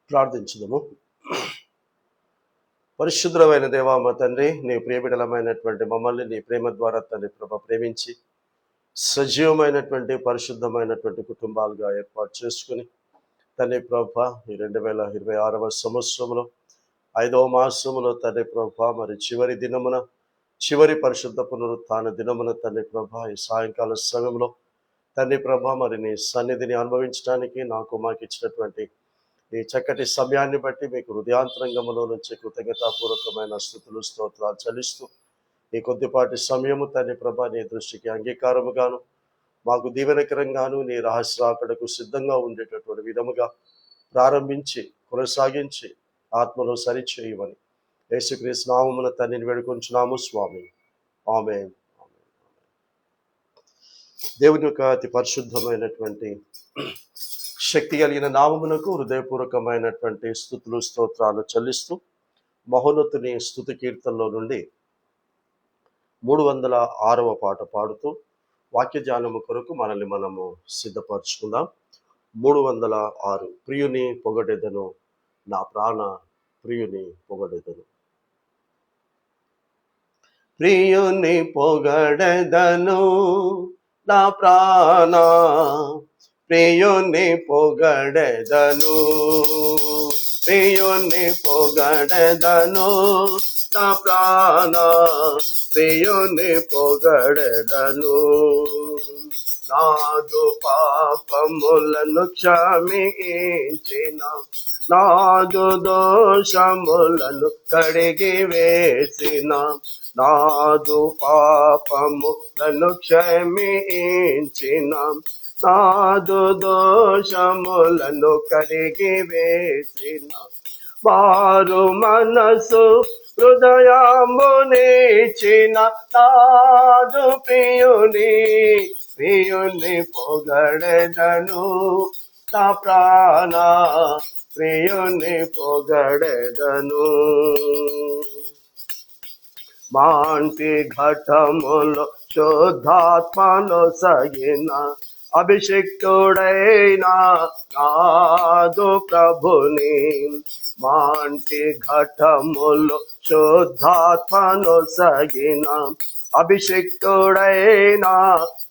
ప్రార్థించుదాము. పరిశుద్ధమైన దేవా మా తండ్రి, నీ ప్రియబిడలమైనటువంటి మమ్మల్ని నీ ప్రేమ ద్వారా తండ్రి ప్రభ ప్రేమించి సజీవమైనటువంటి పరిశుద్ధమైనటువంటి కుటుంబాలుగా ఏర్పాటు చేసుకుని తండ్రి ప్రభ ఈ 2026వ సంవత్సరంలో 5వ మాసములో తండ్రి ప్రభ మరి చివరి దినమున చివరి పరిశుద్ధ పునరుత్థాన దినమున తండ్రి ప్రభ ఈ సాయంకాల సమయంలో తండ్రి ప్రభ మరి నీ సన్నిధిని అనుభవించడానికి మాకు ఇచ్చినటువంటి ఈ చక్కటి సమయాన్ని బట్టి మీకు హృదయాంతరంగములో నుంచి కృతజ్ఞతాపూర్వకమైన స్తుతులు స్తోత్రాలు చెల్లిస్తూ ఈ కొద్దిపాటి సమయము తండ్రి ప్రభ నీ దృష్టికి అంగీకారముగాను మాకు దీవెనకరంగాను నీ రహస్యాకడకు సిద్ధంగా ఉండేటటువంటి విధముగా ప్రారంభించి కొనసాగించి ఆత్మలో సరిచేయమని యేసుక్రీస్తు నామమున తండ్రిని వేడుకొంచున్నాము స్వామి. ఆమేన్. దేవుని యొక్క అతి పరిశుద్ధమైనటువంటి శక్తి కలిగిన నామమునకు హృదయపూర్వకమైనటువంటి స్తుతులు స్తోత్రాలు చెల్లిస్తూ మహోన్నతుని స్తుతి కీర్తనలో నుండి 306వ పాట పాడుతూ వాక్య ధ్యానము కొరకు మనల్ని మనము సిద్ధపరచుకుందాం. 306 ప్రియుని పొగడెదను, నా ప్రాణ ప్రియుని పొగడెదను. ప్రియుని పొగడెదను, నా ప్రాణ ప్రియుని పొగడెదను, ప్రియుని పొగడెదను, నా ప్రాణ ప్రియుని పొగడెదను. నాదు పాపములను క్షమించిన, నాదు దోషములను కడిగి వేసిన, నాదు పాపములను క్షమించిన, నాదు దోషములను కడిగి వేసిన, వారు మనసు హృదయమునిచిన నాదు ప్రియుని పొగడెదను, నా ప్రాణ ప్రియుని పొగడెదను. మాంటి ఘటములో శుద్ధాత్మలో సగిన అభిషిక్తుడైన నాదు ప్రభుని, మాంటి ఘటములో శుద్ధాత్మను సగిన అభిషిక్తుడైన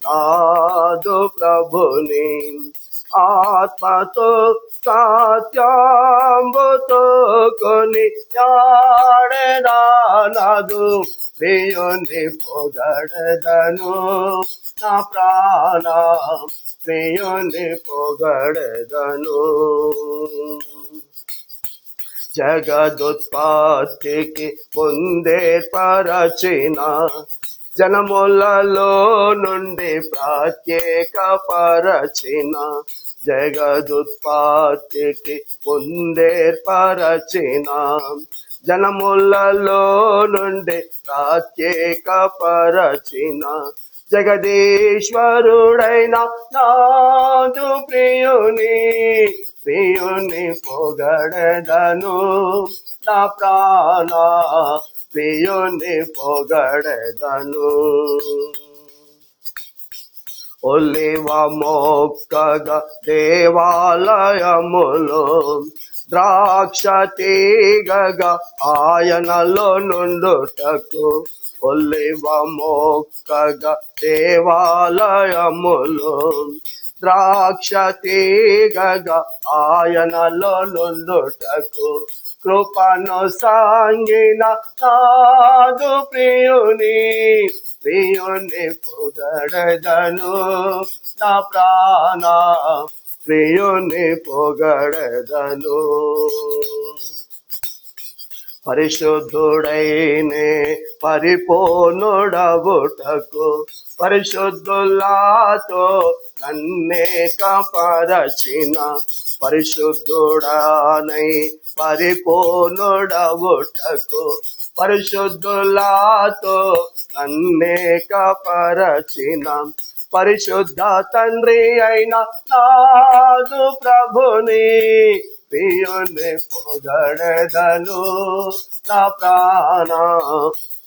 నాదు ప్రభుని, ఆత్మతో సత్యంబుతో కొని నాడు ప్రియుని పొగడెదను, నా ప్రాణ ప్రియుని పొగడెదను. జగదుత్పత్తికి ముందే పరచిన, జనములలో నుండి ప్రత్యేక పరచిన, జగదుత్పత్తికి ముందే పరచిన, జనములలో నుండి ప్రత్యేక పరచిన, జగదీశ్వరుడైన నాదు ప్రియుని పొగడెదను, నా ప్రాణ ప్రియుని పొగడెదను. ఒలివ మొక్కగా దేవాలయములో ద్రాక్ష తీగగా ఆయనలో నుండుటకు, ఒలివ మొక్కగా దేవాలయములో ద్రాక్ష తీగగా ఆయనలో నుండుటకు, కృపను సాంగిన నాదు ప్రియుని పొగడెదను, నా ప్రాణ ప్రియుని పొగడెదను. పరిశుద్ధుడైనే పరిపూర్ణుడవుటకు, పరిశుద్ధులతో నన్నేక పరచిన, పరిశుద్ధుడనై పరిపూర్ణుడవుటకు, పరిశుద్ధులతో నన్నేక పరచిన, పరిశుద్ధ తండ్రి అయిన నాదు ప్రభుని ప్రియుని పొగడెదను, నా ప్రాణ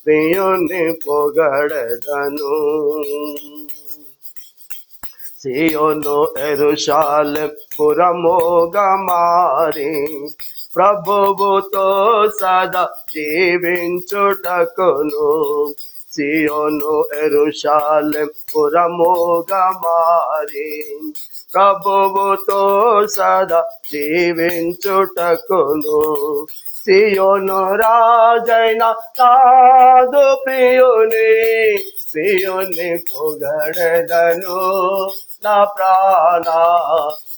ప్రియుని పొగడెదను. సియోను యెరూషలేము పురముగా మారి ప్రభువుతో సదా జీవించుటకును. సియోను యెరూషలేము పురముగా మారి ప్రభువుతో సదా జీవించుటకును. సియోను రాజైన నాదు ప్రియుని ప్రియుని పొగడెదను నా ప్రాణ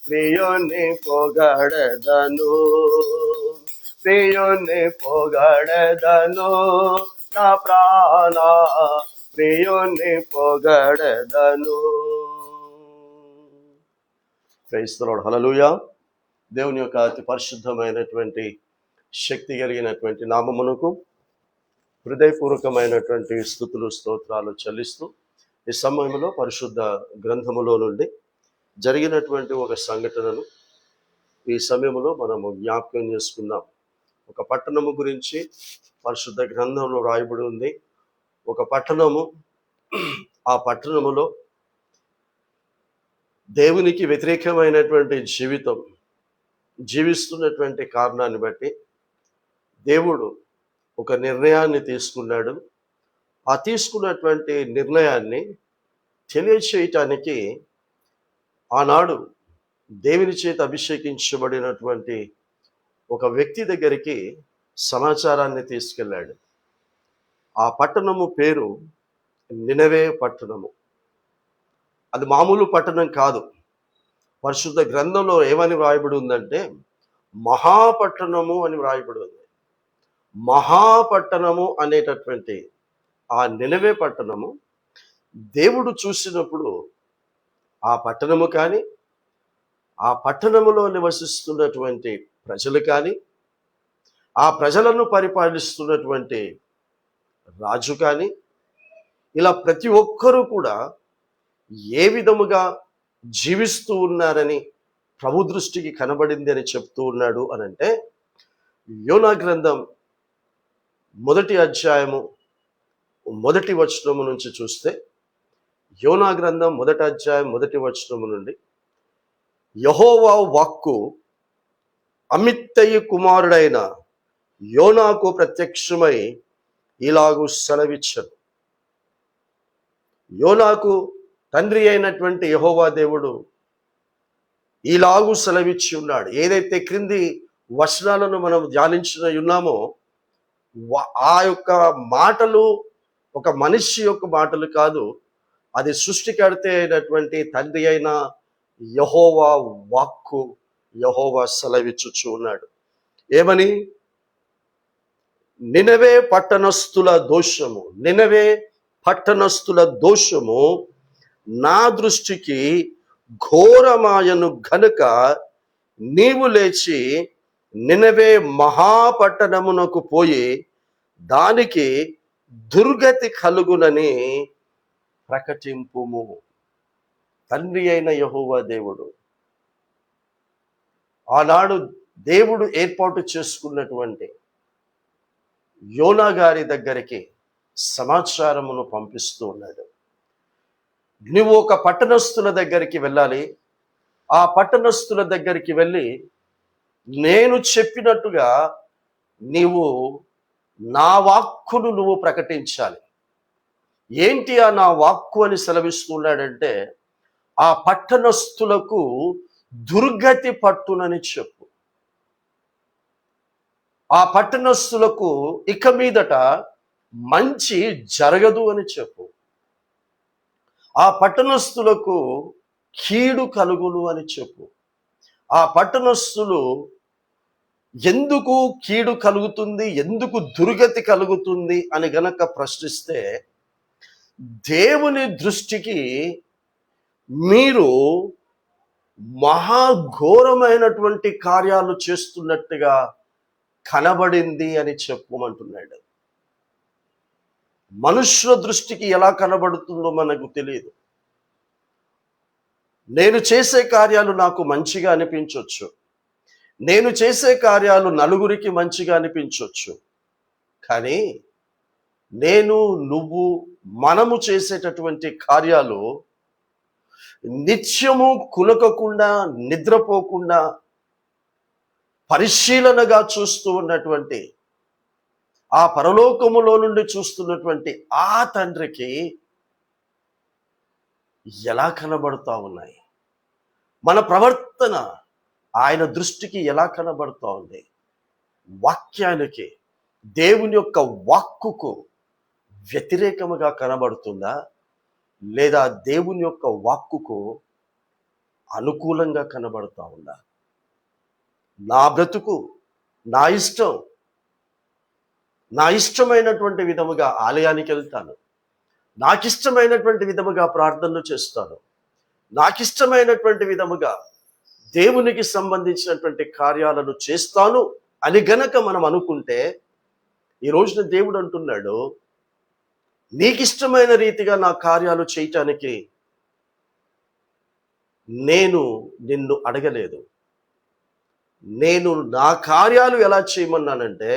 ప్రియుని పొగడెదను ప్రియుని పొగడెదను నా ప్రాణ ప్రియుని పొగడెదను. Praise the lord. హల్లెలూయా. దేవుని యొక్క అతి పరిశుద్ధమైనటువంటి శక్తి కలిగినటువంటి నామమునకు హృదయపూర్వకమైనటువంటి స్తుతులు స్తోత్రాలు చెల్లిస్తూ ఈ సమయంలో పరిశుద్ధ గ్రంథములో నుండి జరిగినటువంటి ఒక సంఘటనను ఈ సమయంలో మనము జ్ఞాపకం చేసుకుందాం. ఒక పట్టణము గురించి పరిశుద్ధ గ్రంథంలో రాయబడి ఉంది. ఒక పట్టణము, ఆ పట్టణములో దేవునికి వ్యతిరేకమైనటువంటి జీవితం జీవిస్తున్నటువంటి కారణాన్ని బట్టి దేవుడు ఒక నిర్ణయాన్ని తీసుకున్నాడు. ఆ తీసుకున్నటువంటి నిర్ణయాన్ని తెలియచేయటానికి ఆనాడు దేవుని చేత అభిషేకించబడినటువంటి ఒక వ్యక్తి దగ్గరికి సమాచారాన్ని తీసుకెళ్ళాడు. ఆ పట్టణము పేరు నినవే పట్టణము. అది మామూలు పట్టణం కాదు. పరిశుద్ధ గ్రంథంలో ఏమని వ్రాయబడి ఉందంటే మహాపట్టణము అని వ్రాయబడి ఉంది. మహాపట్టణము అనేటటువంటి ఆ నినవే పట్టణము దేవుడు చూసినప్పుడు ఆ పట్టణము కానీ, ఆ పట్టణములో నివసిస్తున్నటువంటి ప్రజలు కానీ, ఆ ప్రజలను పరిపాలిస్తున్నటువంటి రాజు కానీ, ఇలా ప్రతి ఒక్కరూ కూడా ఏ విధముగా జీవిస్తూ ఉన్నారని ప్రభు దృష్టికి కనబడింది అని చెప్తూ ఉన్నాడు అని అంటే, యోనా గ్రంథం 1వ అధ్యాయము 1వ వచనము నుంచి చూస్తే, యోనా గ్రంథం 1వ అధ్యాయం 1వ వచనము నుండి యెహోవా వాక్కు అమిత్తయి కుమారుడైన యోనాకు ప్రత్యక్షమై ఇలాగు సెలవిచ్చను. యోనాకు తండ్రి అయినటువంటి యెహోవా దేవుడు ఇలాగు సెలవిచ్చి ఉన్నాడు. ఏదైతే క్రింది వచనాలను మనం ధ్యానించిన ఉన్నామో ఆ యొక్క మాటలు ఒక మనిషి యొక్క మాటలు కాదు, అది సృష్టికర్త అయినటువంటి తండ్రి అయిన యెహోవా వాక్కు. యెహోవా సెలవిచ్చుచు ఉన్నాడు. ఏమని? నినవే పట్టణస్థుల దోషము, నినవే పట్టణస్థుల దోషము నా దృష్టికి ఘోరమాయను గనుక నీవు లేచి నినవే మహాపట్టణమునకు పోయి దానికి దుర్గతి కలుగునని ప్రకటింపుము. తండ్రి అయిన యెహోవా దేవుడు ఆనాడు దేవుడు ఏర్పాటు చేసుకున్నటువంటి యోనా గారి దగ్గరికి సమాచారమును పంపిస్తూ ఉన్నాడు. నువ్వు ఒక పట్టణస్థుల దగ్గరికి వెళ్ళాలి. ఆ పట్టణస్థుల దగ్గరికి వెళ్ళి నేను చెప్పినట్టుగా నీవు నా వాక్కును నువ్వు ప్రకటించాలి. ఏంటి ఆ నా వాక్కు అని సెలవిస్తున్నాడంటే, ఆ పట్టణస్థులకు దుర్గతి పట్టునని చెప్పు. ఆ పట్టణస్థులకు ఇక మీదట మంచి జరగదు అని చెప్పు. ఆ పట్టణస్థులకు కీడు కలుగును అని చెప్పు. ఆ పట్టణస్థులు ఎందుకు కీడు కలుగుతుంది, ఎందుకు దుర్గతి కలుగుతుంది అని గనక ప్రశ్నిస్తే, దేవుని దృష్టికి మీరు మహాఘోరమైనటువంటి కార్యాలు చేస్తున్నట్టుగా కనబడింది అని చెప్పమంటున్నాడు. మనుష్యుల దృష్టికి ఎలా కనబడుతుందో మనకు తెలియదు. నేను చేసే కార్యాలు నాకు మంచిగా అనిపించవచ్చు, నేను చేసే కార్యాలు నలుగురికి మంచిగా అనిపించవచ్చు. కానీ నేను, నువ్వు, మనము చేసేటటువంటి కార్యాలు నిత్యము కునకకుండా నిద్రపోకుండా పరిశీలనగా చూస్తూ ఉన్నటువంటి, ఆ పరలోకములో నుండి చూస్తున్నటువంటి ఆ తండ్రికి ఎలా కనబడుతూ ఉన్నాయి? మన ప్రవర్తన ఆయన దృష్టికి ఎలా కనబడుతూ ఉంది? వాక్యానికి, దేవుని యొక్క వాక్కుకు వ్యతిరేకముగా కనబడుతుందా, లేదా దేవుని యొక్క వాక్కుకు అనుకూలంగా కనబడుతూ ఉందా? నా బ్రతుకు, నా ఇష్టం, నా ఇష్టమైనటువంటి విధముగా ఆలయానికి వెళ్తాను, నాకిష్టమైనటువంటి విధముగా ప్రార్థనలు చేస్తాను, నాకిష్టమైనటువంటి విధముగా దేవునికి సంబంధించినటువంటి కార్యాలను చేస్తాను అని గనక మనం అనుకుంటే, ఈ రోజున దేవుడు అంటున్నాడు, నీకిష్టమైన రీతిగా నా కార్యాలు చేయటానికి నేను నిన్ను అడగలేదు. నేను నా కార్యాలు ఎలా చేయమన్నానంటే,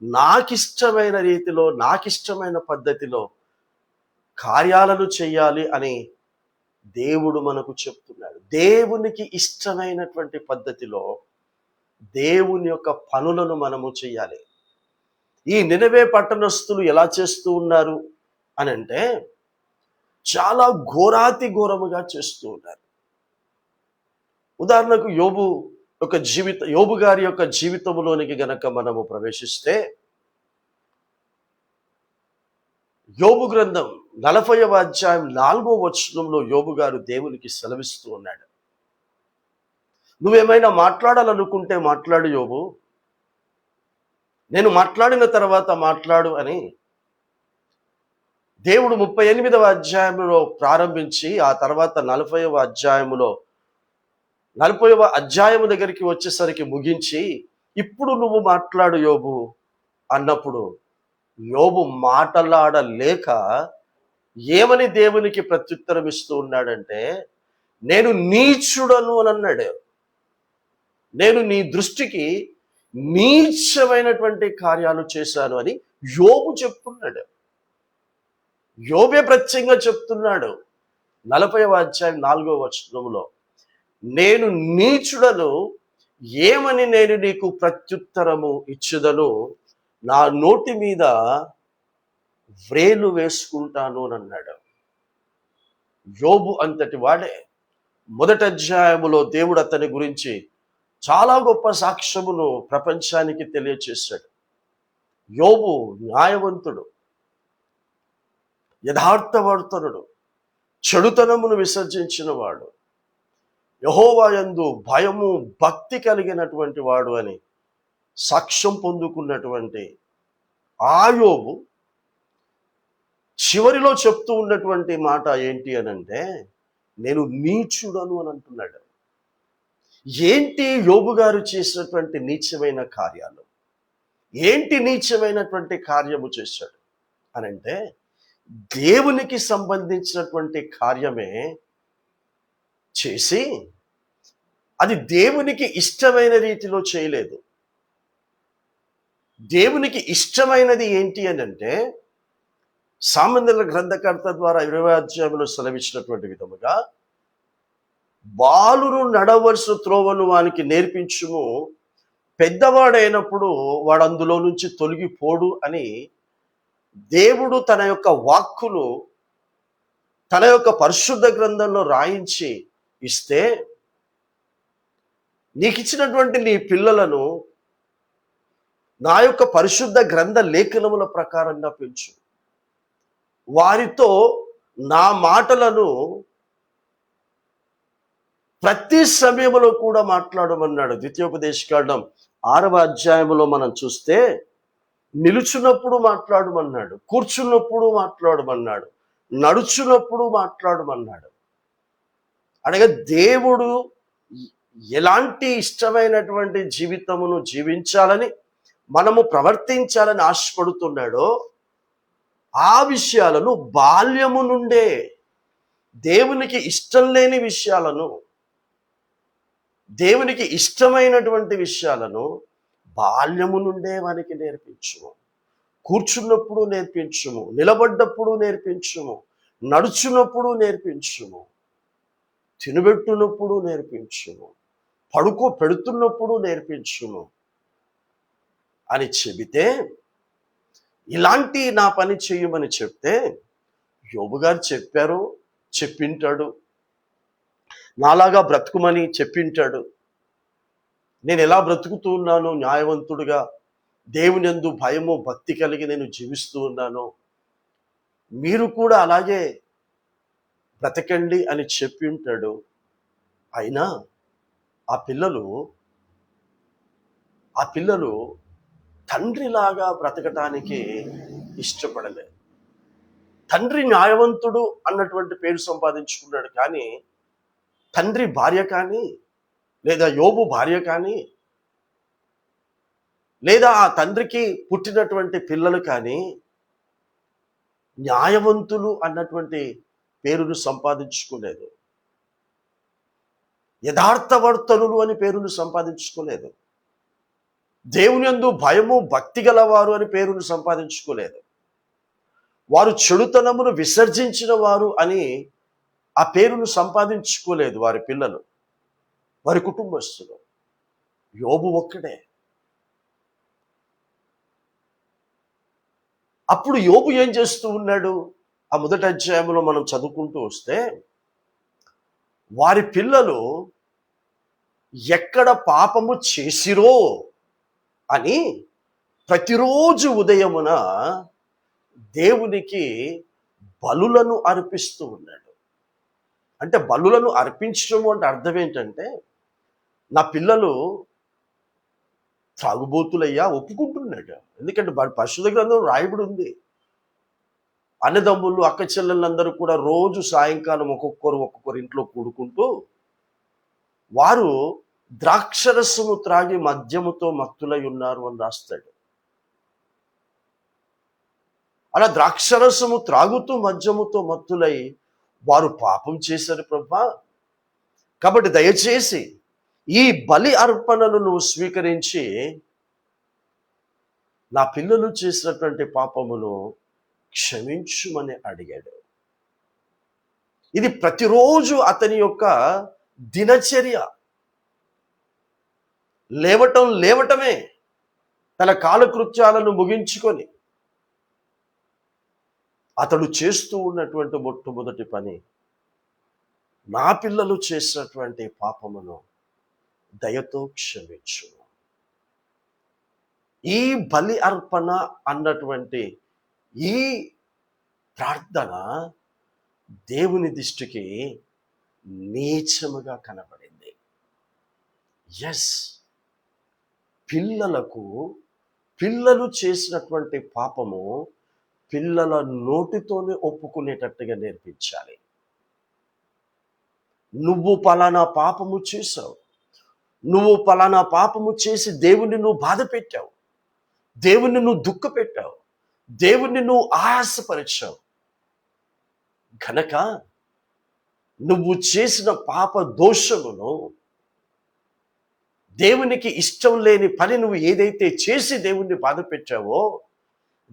నాకిష్టమైన రీతిలో, నాకిష్టమైన పద్ధతిలో కార్యాలను చేయాలి అని దేవుడు మనకు చెప్తున్నాడు. దేవునికి ఇష్టమైనటువంటి పద్ధతిలో దేవుని యొక్క పనులను మనము చేయాలి. ఈ నినవే పట్టణస్థులు ఎలా చేస్తూ ఉన్నారు అని అంటే, చాలా ఘోరాతి ఘోరముగా చేస్తూ ఉన్నారు. ఉదాహరణకు యోబు గారి యొక్క జీవితంలోనికి గనక మనము ప్రవేశిస్తే, యోబు గ్రంథం 40వ అధ్యాయం 4వ వచనంలో యోబు గారు దేవునికి సెలవిస్తూ ఉన్నాడు, నువ్వేమైనా మాట్లాడాలనుకుంటే మాట్లాడు యోబు, నేను మాట్లాడిన తర్వాత మాట్లాడు అని దేవుడు 38వ అధ్యాయంలో ప్రారంభించి, ఆ తర్వాత 40వ అధ్యాయము దగ్గరికి వచ్చేసరికి ముగించి, ఇప్పుడు నువ్వు మాట్లాడు యోబు అన్నప్పుడు యోబు మాట్లాడలేక ఏమని దేవునికి ప్రత్యుత్తరం ఇస్తూ ఉన్నాడంటే, నేను నీచుడను అని అన్నాడు. నేను నీ దృష్టికి నీచమైనటువంటి కార్యాలు చేశాను అని యోబు చెప్తున్నాడు. యోబే ప్రత్యేకంగా చెప్తున్నాడు 40వ అధ్యాయం 4వ వచనంలో, నేను నీచుడను, ఏమని నేను నీకు ప్రత్యుత్తరము ఇచ్చుదను, నా నోటి మీద వ్రేలు వేసుకుంటాను అని అన్నాడు. యోబు అంతటి వాడే. మొదటి అధ్యాయములో దేవుడు అతని గురించి చాలా గొప్ప సాక్ష్యమును ప్రపంచానికి తెలియచేశాడు. యోబు న్యాయవంతుడు, యథార్థవర్తనుడు, చెడుతనమును విసర్జించిన వాడు, యెహోవా యందు భయము భక్తి కలిగినటువంటి వాడు అని సాక్ష్యం పొందుకున్నటువంటి ఆ యోబు చివరిలో చెప్తూ ఉన్నటువంటి మాట ఏంటి అని అంటే, నేను నీచుడను అని అంటున్నాడు. ఏంటి యోబు గారు చేసినటువంటి నీచమైన కార్యాలు? ఏంటి నీచమైనటువంటి కార్యము చేశాడు అని అంటే, దేవునికి సంబంధించినటువంటి కార్యమే చేసి అది దేవునికి ఇష్టమైన రీతిలో చేయలేదు. దేవునికి ఇష్టమైనది ఏంటి అని అంటే, సామెతల గ్రంథకర్త ద్వారా 20వ అధ్యాయంలో సెలవిచ్చినటువంటి విధముగా, బాలురు నడవలసిన త్రోవను వానికి నేర్పించుము, పెద్దవాడైనప్పుడు వాడు అందులో నుంచి తొలగిపోడు అని దేవుడు తన యొక్క వాక్కును తన యొక్క పరిశుద్ధ గ్రంథంలో రాయించి ఇస్తే, నీకు ఇచ్చినటువంటి నీ పిల్లలను నా యొక్క పరిశుద్ధ గ్రంథ లేఖనముల ప్రకారంగా పెంచు, వారితో నా మాటలను ప్రతి సమయంలో కూడా మాట్లాడమన్నాడు. ద్వితీయోపదేశకాండం 6వ అధ్యాయంలో మనం చూస్తే, నిలుచున్నప్పుడు మాట్లాడమన్నాడు, కూర్చున్నప్పుడు మాట్లాడమన్నాడు, నడుచున్నప్పుడు మాట్లాడమన్నాడు. అనగా దేవుడు ఎలాంటి ఇష్టమైనటువంటి జీవితమును జీవించాలని, మనము ప్రవర్తించాలని ఆశపడుతున్నాడో ఆ విషయాలను బాల్యము నుండే, దేవునికి ఇష్టం లేని విషయాలను, దేవునికి ఇష్టమైనటువంటి విషయాలను బాల్యము నుండే వానికి నేర్పించుము. కూర్చున్నప్పుడు నేర్పించుము, నిలబడ్డప్పుడు నేర్పించుము, నడుచున్నప్పుడు నేర్పించుము. తినబెట్టున్నప్పుడు నేర్పించుము, పడుకో పెడుతున్నప్పుడు నేర్పించుము అని చెబితే, ఇలాంటి నా పని చెయ్యమని చెప్తే యోబు గారు చెప్పారు, చెప్పింటాడు, నాలాగా బ్రతుకుమని చెప్పింటాడు. నేను ఎలా బ్రతుకుతూ ఉన్నాను, న్యాయవంతుడుగా దేవునియందు భయము భక్తి కలిగి నేను జీవిస్తూ ఉన్నాను, మీరు కూడా అలాగే బ్రతకండి అని చెప్పి ఉంటాడు. అయినా ఆ పిల్లలు తండ్రిలాగా బ్రతకటానికి ఇష్టపడలేదు. తండ్రి న్యాయవంతుడు అన్నటువంటి పేరు సంపాదించుకున్నాడు, కానీ తండ్రి భార్య కానీ, లేదా యోబు భార్య కానీ, లేదా ఆ తండ్రికి పుట్టినటువంటి పిల్లలు కానీ న్యాయవంతులు అన్నటువంటి పేరును సంపాదించుకోలేదు. యథార్థవర్తనులు అని పేరును సంపాదించుకోలేదు. దేవుని యందు భయము భక్తి గలవారు అని పేరును సంపాదించుకోలేదు. వారు చెడుతనమును విసర్జించిన వారు అని ఆ పేరును సంపాదించుకోలేదు వారి పిల్లలు, వారి కుటుంబస్తులు. యోబు ఒక్కడే. అప్పుడు యోబు ఏం చేస్తూ ఉన్నాడు? ఆ మొదటి అధ్యాయంలో మనం చదువుకుంటూ వస్తే, వారి పిల్లలు ఎక్కడ పాపము చేసిరో అని ప్రతిరోజు ఉదయమున దేవునికి బలులను అర్పిస్తూ ఉన్నాడు. అంటే బలులను అర్పించడం అంటే అర్థం ఏంటంటే, నా పిల్లలు త్రాగుబోతులయ్యా ఒప్పుకుంటున్నాడు. ఎందుకంటే పరిశుద్ధ గ్రంథం రాయబడి ఉంది, అన్నదమ్ములు అక్క చెల్లెళ్ళందరూ కూడా రోజు సాయంకాలం ఒక్కొక్కరు ఇంట్లో కూడుకుంటూ వారు ద్రాక్షరసము త్రాగి మద్యముతో మత్తులై ఉన్నారు అని రాస్తాడు. అలా ద్రాక్షరసము త్రాగుతూ మద్యముతో మత్తులై వారు పాపం చేశారు ప్రభా, కాబట్టి దయచేసి ఈ బలి అర్పణను నువ్వు స్వీకరించి నా పిల్లలు చేసినటువంటి పాపమును క్షమించుమని అడిగాడు. ఇది ప్రతిరోజు అతని యొక్క దినచర్య. లేవటమే తన కాలకృత్యాలను ముగించుకొని అతడు చేస్తూ ఉన్నటువంటి మొట్టమొదటి పని, నా పిల్లలు చేసినటువంటి పాపమును దయతో క్షమించు. ఈ బలి అర్పణ అన్నటువంటి ఈ ప్రార్థన దేవుని దృష్టికి నీచముగా కనబడింది. ఎస్, పిల్లలు చేసినటువంటి పాపము పిల్లల నోటితోనే ఒప్పుకునేటట్టుగా నేర్పించాలి. నువ్వు పలానా పాపము చేశావు, నువ్వు పలానా పాపము చేసి దేవుణ్ణి నువ్వు బాధ పెట్టావు, దేవుణ్ణి నువ్వు దుఃఖ పెట్టావు, దేవుణ్ణి నువ్వు ఆయాసపరిచావు గనక నువ్వు చేసిన పాప దోషమును, దేవునికి ఇష్టం లేని పని నువ్వు ఏదైతే చేసి దేవుణ్ణి బాధ పెట్టావో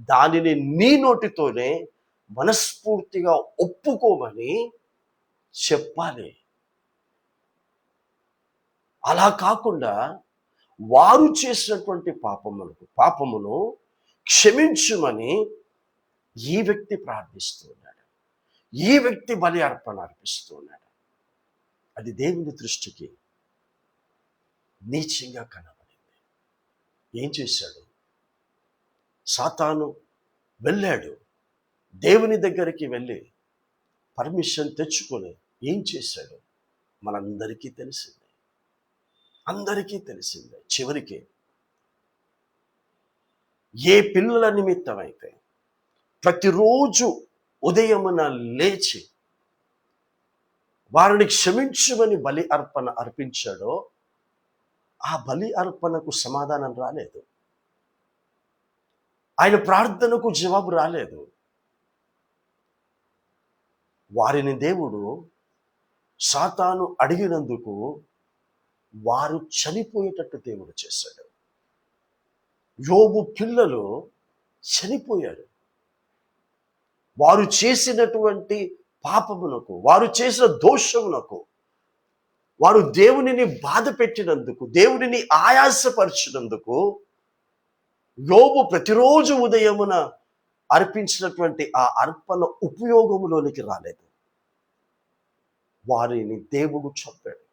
దానిని నీ నోటితోనే మనస్ఫూర్తిగా ఒప్పుకోమని చెప్పాలి. అలా కాకుండా వారు చేసినటువంటి పాపమును క్షమించుమని ఈ వ్యక్తి ప్రార్థిస్తున్నాడు, ఈ వ్యక్తి బలి అర్పణ అర్పిస్తున్నాడు. అది దేవుని దృష్టికి నీచంగా కనబడింది. ఏం చేశాడు? సాతాను వెళ్ళాడు, దేవుని దగ్గరికి వెళ్ళి పర్మిషన్ తెచ్చుకొని ఏం చేశాడు? మనందరికీ తెలిసిందే. చివరికి ఏ పిల్లల నిమిత్తమైతే ప్రతిరోజు ఉదయమున లేచి వారిని క్షమించమని బలి అర్పణ అర్పించాడో ఆ బలి అర్పణకు సమాధానం రాలేదు, ఆయన ప్రార్థనకు జవాబు రాలేదు. వారిని దేవుడు సాతాను అడిగినందుకు వారు చనిపోయేటట్టు దేవుడు చేశాడు. యోబు పిల్లలు చనిపోయారు. వారు చేసినటువంటి పాపమునకు, వారు చేసిన దోషమునకు వారు దేవునిని బాధ పెట్టినందుకు, దేవునిని ఆయాసపరిచినందుకు యోబు ప్రతిరోజు ఉదయమున అర్పించినటువంటి ఆ అర్పణ ఉపయోగములోనికి రాలేదు. వారిని దేవుడు చంపాడు.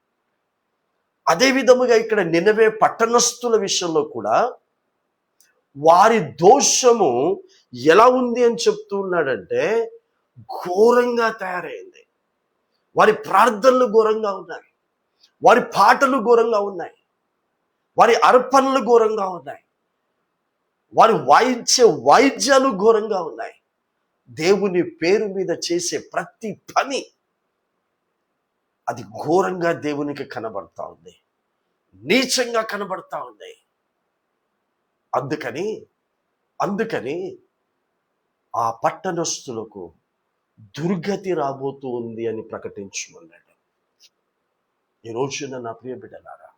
అదే విధముగా ఇక్కడ నినవే పట్టణస్థుల విషయంలో కూడా వారి దోషము ఎలా ఉంది అని చెప్తూ ఉన్నాడంటే, ఘోరంగా తయారైంది. వారి ప్రార్థనలు ఘోరంగా ఉన్నాయి, వారి పాటలు ఘోరంగా ఉన్నాయి, వారి అర్పణలు ఘోరంగా ఉన్నాయి, వారి వాయిద్యాలు ఘోరంగా ఉన్నాయి. దేవుని పేరు మీద చేసే ప్రతి పని అది ఘోరంగా దేవునికి కనబడతా ఉంది, నీచంగా కనబడతా ఉంది. అందుకని ఆ పట్టణస్థులకు దుర్గతి రాబోతూ ఉంది అని ప్రకటించమన్నాడు. ఈ రోజున నా ప్రియ బిడ్డలారా,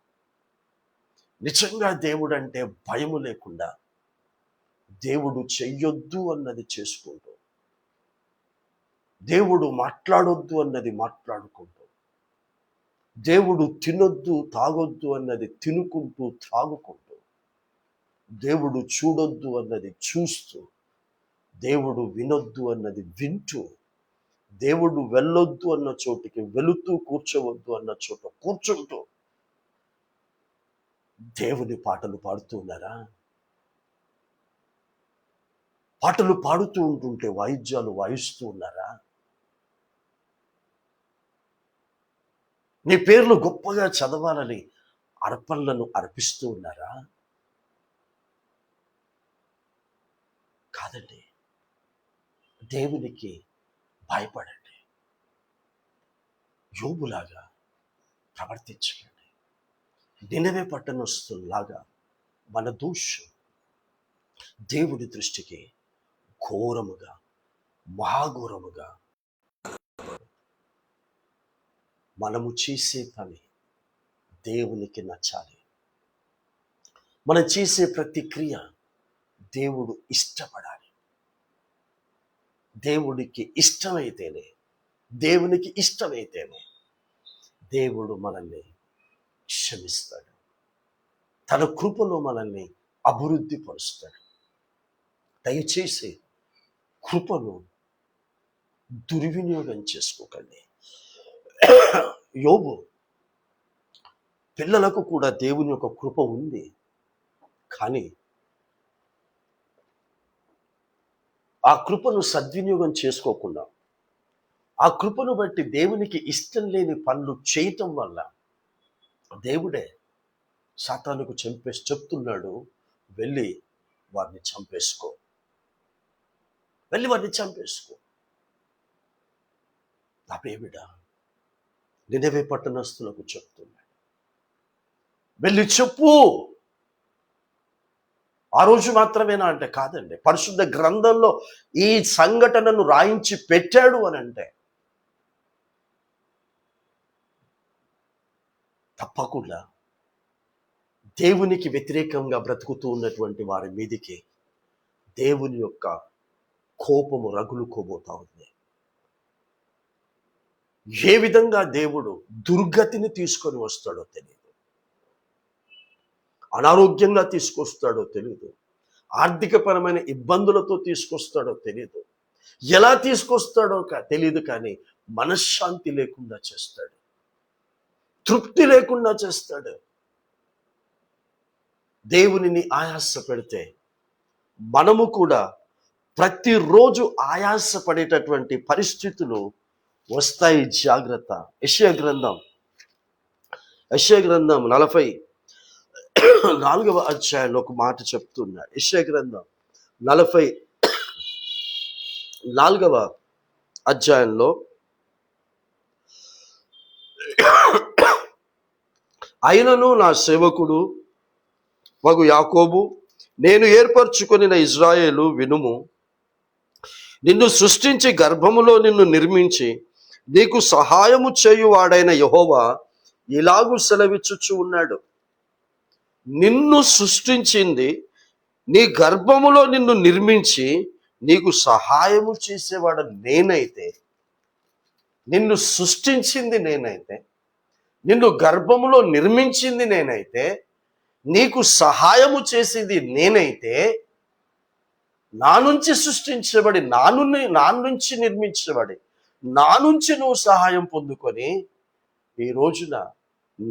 నిజంగా దేవుడు అంటే భయము లేకుండా, దేవుడు చెయ్యొద్దు అన్నది చేసుకుంటూ, దేవుడు మాట్లాడొద్దు అన్నది మాట్లాడుకుంటూ, దేవుడు తినొద్దు తాగొద్దు అన్నది తినుకుంటూ త్రాగుకుంటూ, దేవుడు చూడొద్దు అన్నది చూస్తూ, దేవుడు వినొద్దు అన్నది వింటూ, దేవుడు వెళ్ళొద్దు అన్న చోటికి వెళుతూ, కూర్చోవద్దు అన్న చోట కూర్చుంటూ దేవుని పాటలు పాడుతూ ఉన్నారా? పాటలు పాడుతూ ఉంటుంటే వాయిద్యాలు వాయిస్తూ ఉన్నారా? నీ పేర్లు గొప్పగా చదవాలని అర్పణలను అర్పిస్తూ ఉన్నారా? కాదండి. దేవునికి భయపడండి, యోబులాగా ప్రవర్తించకండి. నినవే పట్టణస్థుల్లాగా మన దోషం దేవుడి దృష్టికి ఘోరముగా, మహాఘోరముగా, మనము చేసే పని దేవునికి నచ్చాలి. మనం చేసే ప్రతి క్రియ దేవుడు ఇష్టపడాలి. దేవునికి ఇష్టమైతేనే దేవుడు మనల్ని క్షమిస్తాడు, తన కృపలో మనల్ని అభివృద్ధి పరుస్తాడు. దయచేసి కృపను దుర్వినియోగం చేసుకోకండి. యోబు పిల్లలకు కూడా దేవుని యొక్క కృప ఉంది, కానీ ఆ కృపను సద్వినియోగం చేసుకోకుండా, ఆ కృపను బట్టి దేవునికి ఇష్టం లేని పనులు చేయటం వల్ల దేవుడే సాతానుకు చెప్తున్నాడు, వెళ్ళి వారిని చంపేసుకో. నా ప్రియబిడ్డ, నినవే పట్టణస్థులకు చెప్తున్నాడు, వెళ్ళి చెప్పు. ఆ రోజు మాత్రమేనా అంటే కాదండి. పరిశుద్ధ గ్రంథంలో ఈ సంఘటనను రాయించి పెట్టాడు అని అంటే తప్పకుండా దేవునికి వ్యతిరేకంగా బ్రతుకుతూ ఉన్నటువంటి వారి మీదికి దేవుని యొక్క కోపము రగులుకోబోతా ఉంది. ఏ విధంగా దేవుడు దుర్గతిని తీసుకొని వస్తాడో తెలియదు, అనారోగ్యంగా తీసుకొస్తాడో తెలియదు, ఆర్థికపరమైన ఇబ్బందులతో తీసుకొస్తాడో తెలియదు, ఎలా తీసుకొస్తాడో తెలియదు, కానీ మనశ్శాంతి లేకుండా చేస్తాడు, తృప్తి లేకుండా చేస్తాడు. దేవునిని ఆయాస పెడితే మనము కూడా ప్రతిరోజు ఆయాసపడేటటువంటి పరిస్థితులు వస్తాయి. జాగ్రత్త. యెషయా గ్రంథం 44వ అధ్యాయంలో ఒక మాట చెప్తున్నాడు. యెషయా గ్రంథం 44వ అధ్యాయంలో, అయినను నా సేవకుడు వగు యాకోబు, నేను ఏర్పరచుకొనిన ఇజ్రాయేలు వినుము. నిన్ను సృష్టించి గర్భములో నిన్ను నిర్మించి నీకు సహాయము చేయువాడైన యెహోవా ఇలాగు సెలవిచ్చుచు ఉన్నాడు. నిన్ను సృష్టించింది, నీ గర్భములో నిన్ను నిర్మించి నీకు సహాయము చేసేవాడు నేనైతే, నిన్ను సృష్టించింది నేనైతే, నిన్ను గర్భములో నిర్మించింది నేనైతే, నీకు సహాయము చేసింది నేనైతే, నా నుంచి సృష్టించబడి నా నుంచి నిర్మించబడి నా నుంచి నువ్వు సహాయం పొందుకొని ఈ రోజున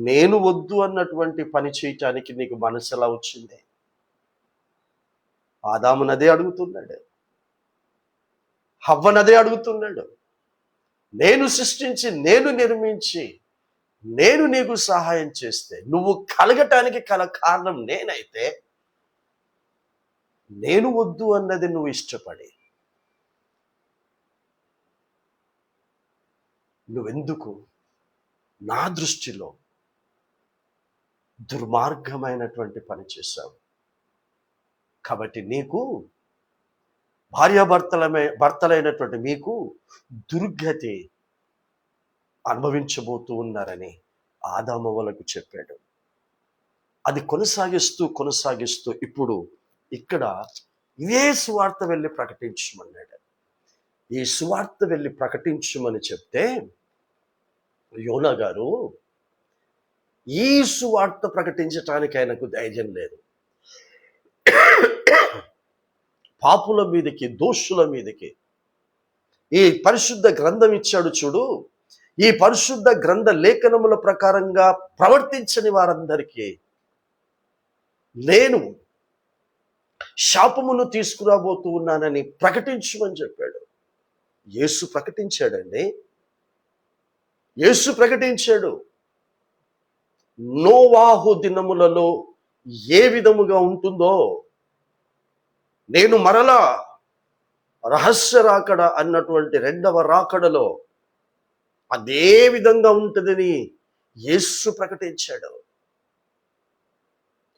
నేను వద్దు అన్నటువంటి పని చేయటానికి నీకు మనసు ఎలా వచ్చింది? ఆదామునదే అడుగుతున్నాడు, హవ్వనదే అడుగుతున్నాడు. నేను సృష్టించి, నేను నిర్మించి, నేను నీకు సహాయం చేస్తే, నువ్వు కలగటానికి కారణం నేనైతే, నేను వద్దు అన్నది నువ్వు ఇష్టపడి నువ్వెందుకు నా దృష్టిలో దుర్మార్గమైనటువంటి పని చేశావు? కాబట్టి నీకు భర్తలైనటువంటి మీకు దుర్గతి అనుభవించబోతూ ఉన్నారని ఆదామవ్వలకు చెప్పాడు. అది కొనసాగిస్తూ ఇప్పుడు ఇక్కడ ఇదే సువార్త వెళ్ళి ప్రకటించమన్నాడు. ఈ సువార్త వెళ్ళి ప్రకటించమని చెప్తే యోనా గారు ఈ సువార్త ప్రకటించటానికి ఆయనకు ధైర్యం లేదు. పాపుల మీదకి, దోషుల మీదకి ఈ పరిశుద్ధ గ్రంథం ఇచ్చాడు చూడు. ఈ పరిశుద్ధ గ్రంథ లేఖనముల ప్రకారంగా ప్రవర్తించని వారందరికీ నేను శాపమును తీసుకురాబోతూ ఉన్నానని ప్రకటించమని చెప్పాడు. యేసు ప్రకటించాడండి. యేసు ప్రకటించాడు. నోవాహు దినములలో ఏ విధముగా ఉంటుందో నేను మరలా రహస్య రాకడ అన్నటువంటి రెండవ రాకడలో అదే విధంగా ఉంటుందని యేసు ప్రకటించాడు.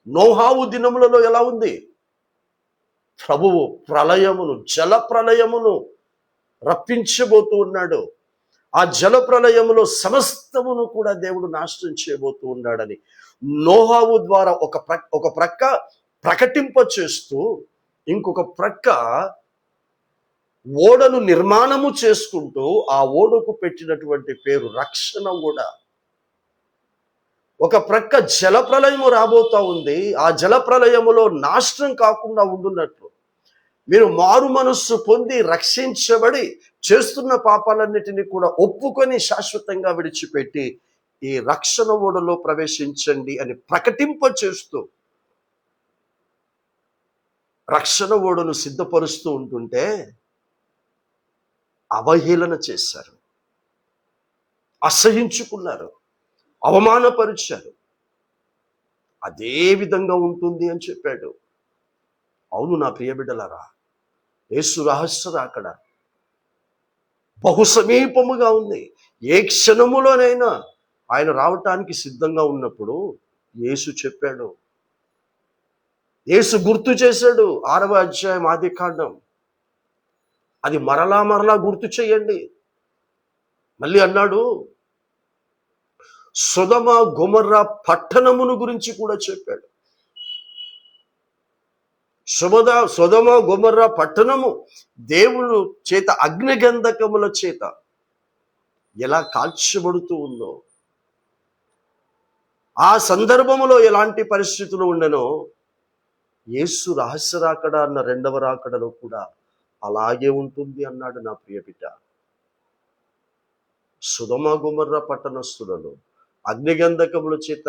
నోవాహు దినములలో ఎలా ఉంది? ప్రభువు జల ప్రళయమును రప్పించబోతూ ఉన్నాడు. ఆ జల ప్రళయములో సమస్తమును కూడా దేవుడు నాశనం చేయబోతూ ఉన్నాడని నోవాహు ద్వారా ఒక ప్రక్క ప్రకటింప చేస్తూ, ఇంకొక ప్రక్క ఓడను నిర్మాణము చేసుకుంటూ ఆ ఓడకు పెట్టినటువంటి పేరు రక్షణ ఓడ. ఒక ప్రక్క జల ప్రళయము రాబోతా ఉంది. ఆ జల ప్రళయములో నాశనం కాకుండా ఉండున్నట్లు మీరు మారు మనస్సు పొంది రక్షించబడి చేస్తున్న పాపాలన్నిటినీ కూడా ఒప్పుకొని శాశ్వతంగా విడిచిపెట్టి ఈ రక్షణ ఓడలో ప్రవేశించండి అని ప్రకటింప చేస్తూ రక్షణ ఓడను సిద్ధపరుస్తూ ఉంటుంటే అవహేళన చేశారు, అసహించుకున్నారు, అవమానపరిచారు. అదే విధంగా ఉంటుంది అని చెప్పాడు. అవును నా ప్రియ బిడ్డలారా, యేసు రహస్య రాకడ బహు సమీపముగా ఉంది. ఏ క్షణములోనైనా ఆయన రావటానికి సిద్ధంగా ఉన్నప్పుడు యేసు చెప్పాడు, యేసు గుర్తు చేశాడు. 6వ అధ్యాయం ఆదికాండం, అది మరలా గుర్తు చేయండి. మళ్ళీ అన్నాడు, సొదొమ గొమొర్రా పట్టణమును గురించి కూడా చెప్పాడు. సొదొమ గొమొర్రా పట్టణము దేవుడు చేత అగ్నిగంధకముల చేత ఎలా కాల్చబడుతూ ఉందో, ఆ సందర్భములో ఎలాంటి పరిస్థితులు ఉండెనో యేసు రహస్య రాకడ అన్న రెండవ రాకడలో కూడా అలాగే ఉంటుంది అన్నాడు నా ప్రియ బిడ్డ. సొదొమ గొమొర్రా పట్టణస్థులను అగ్నిగంధకముల చేత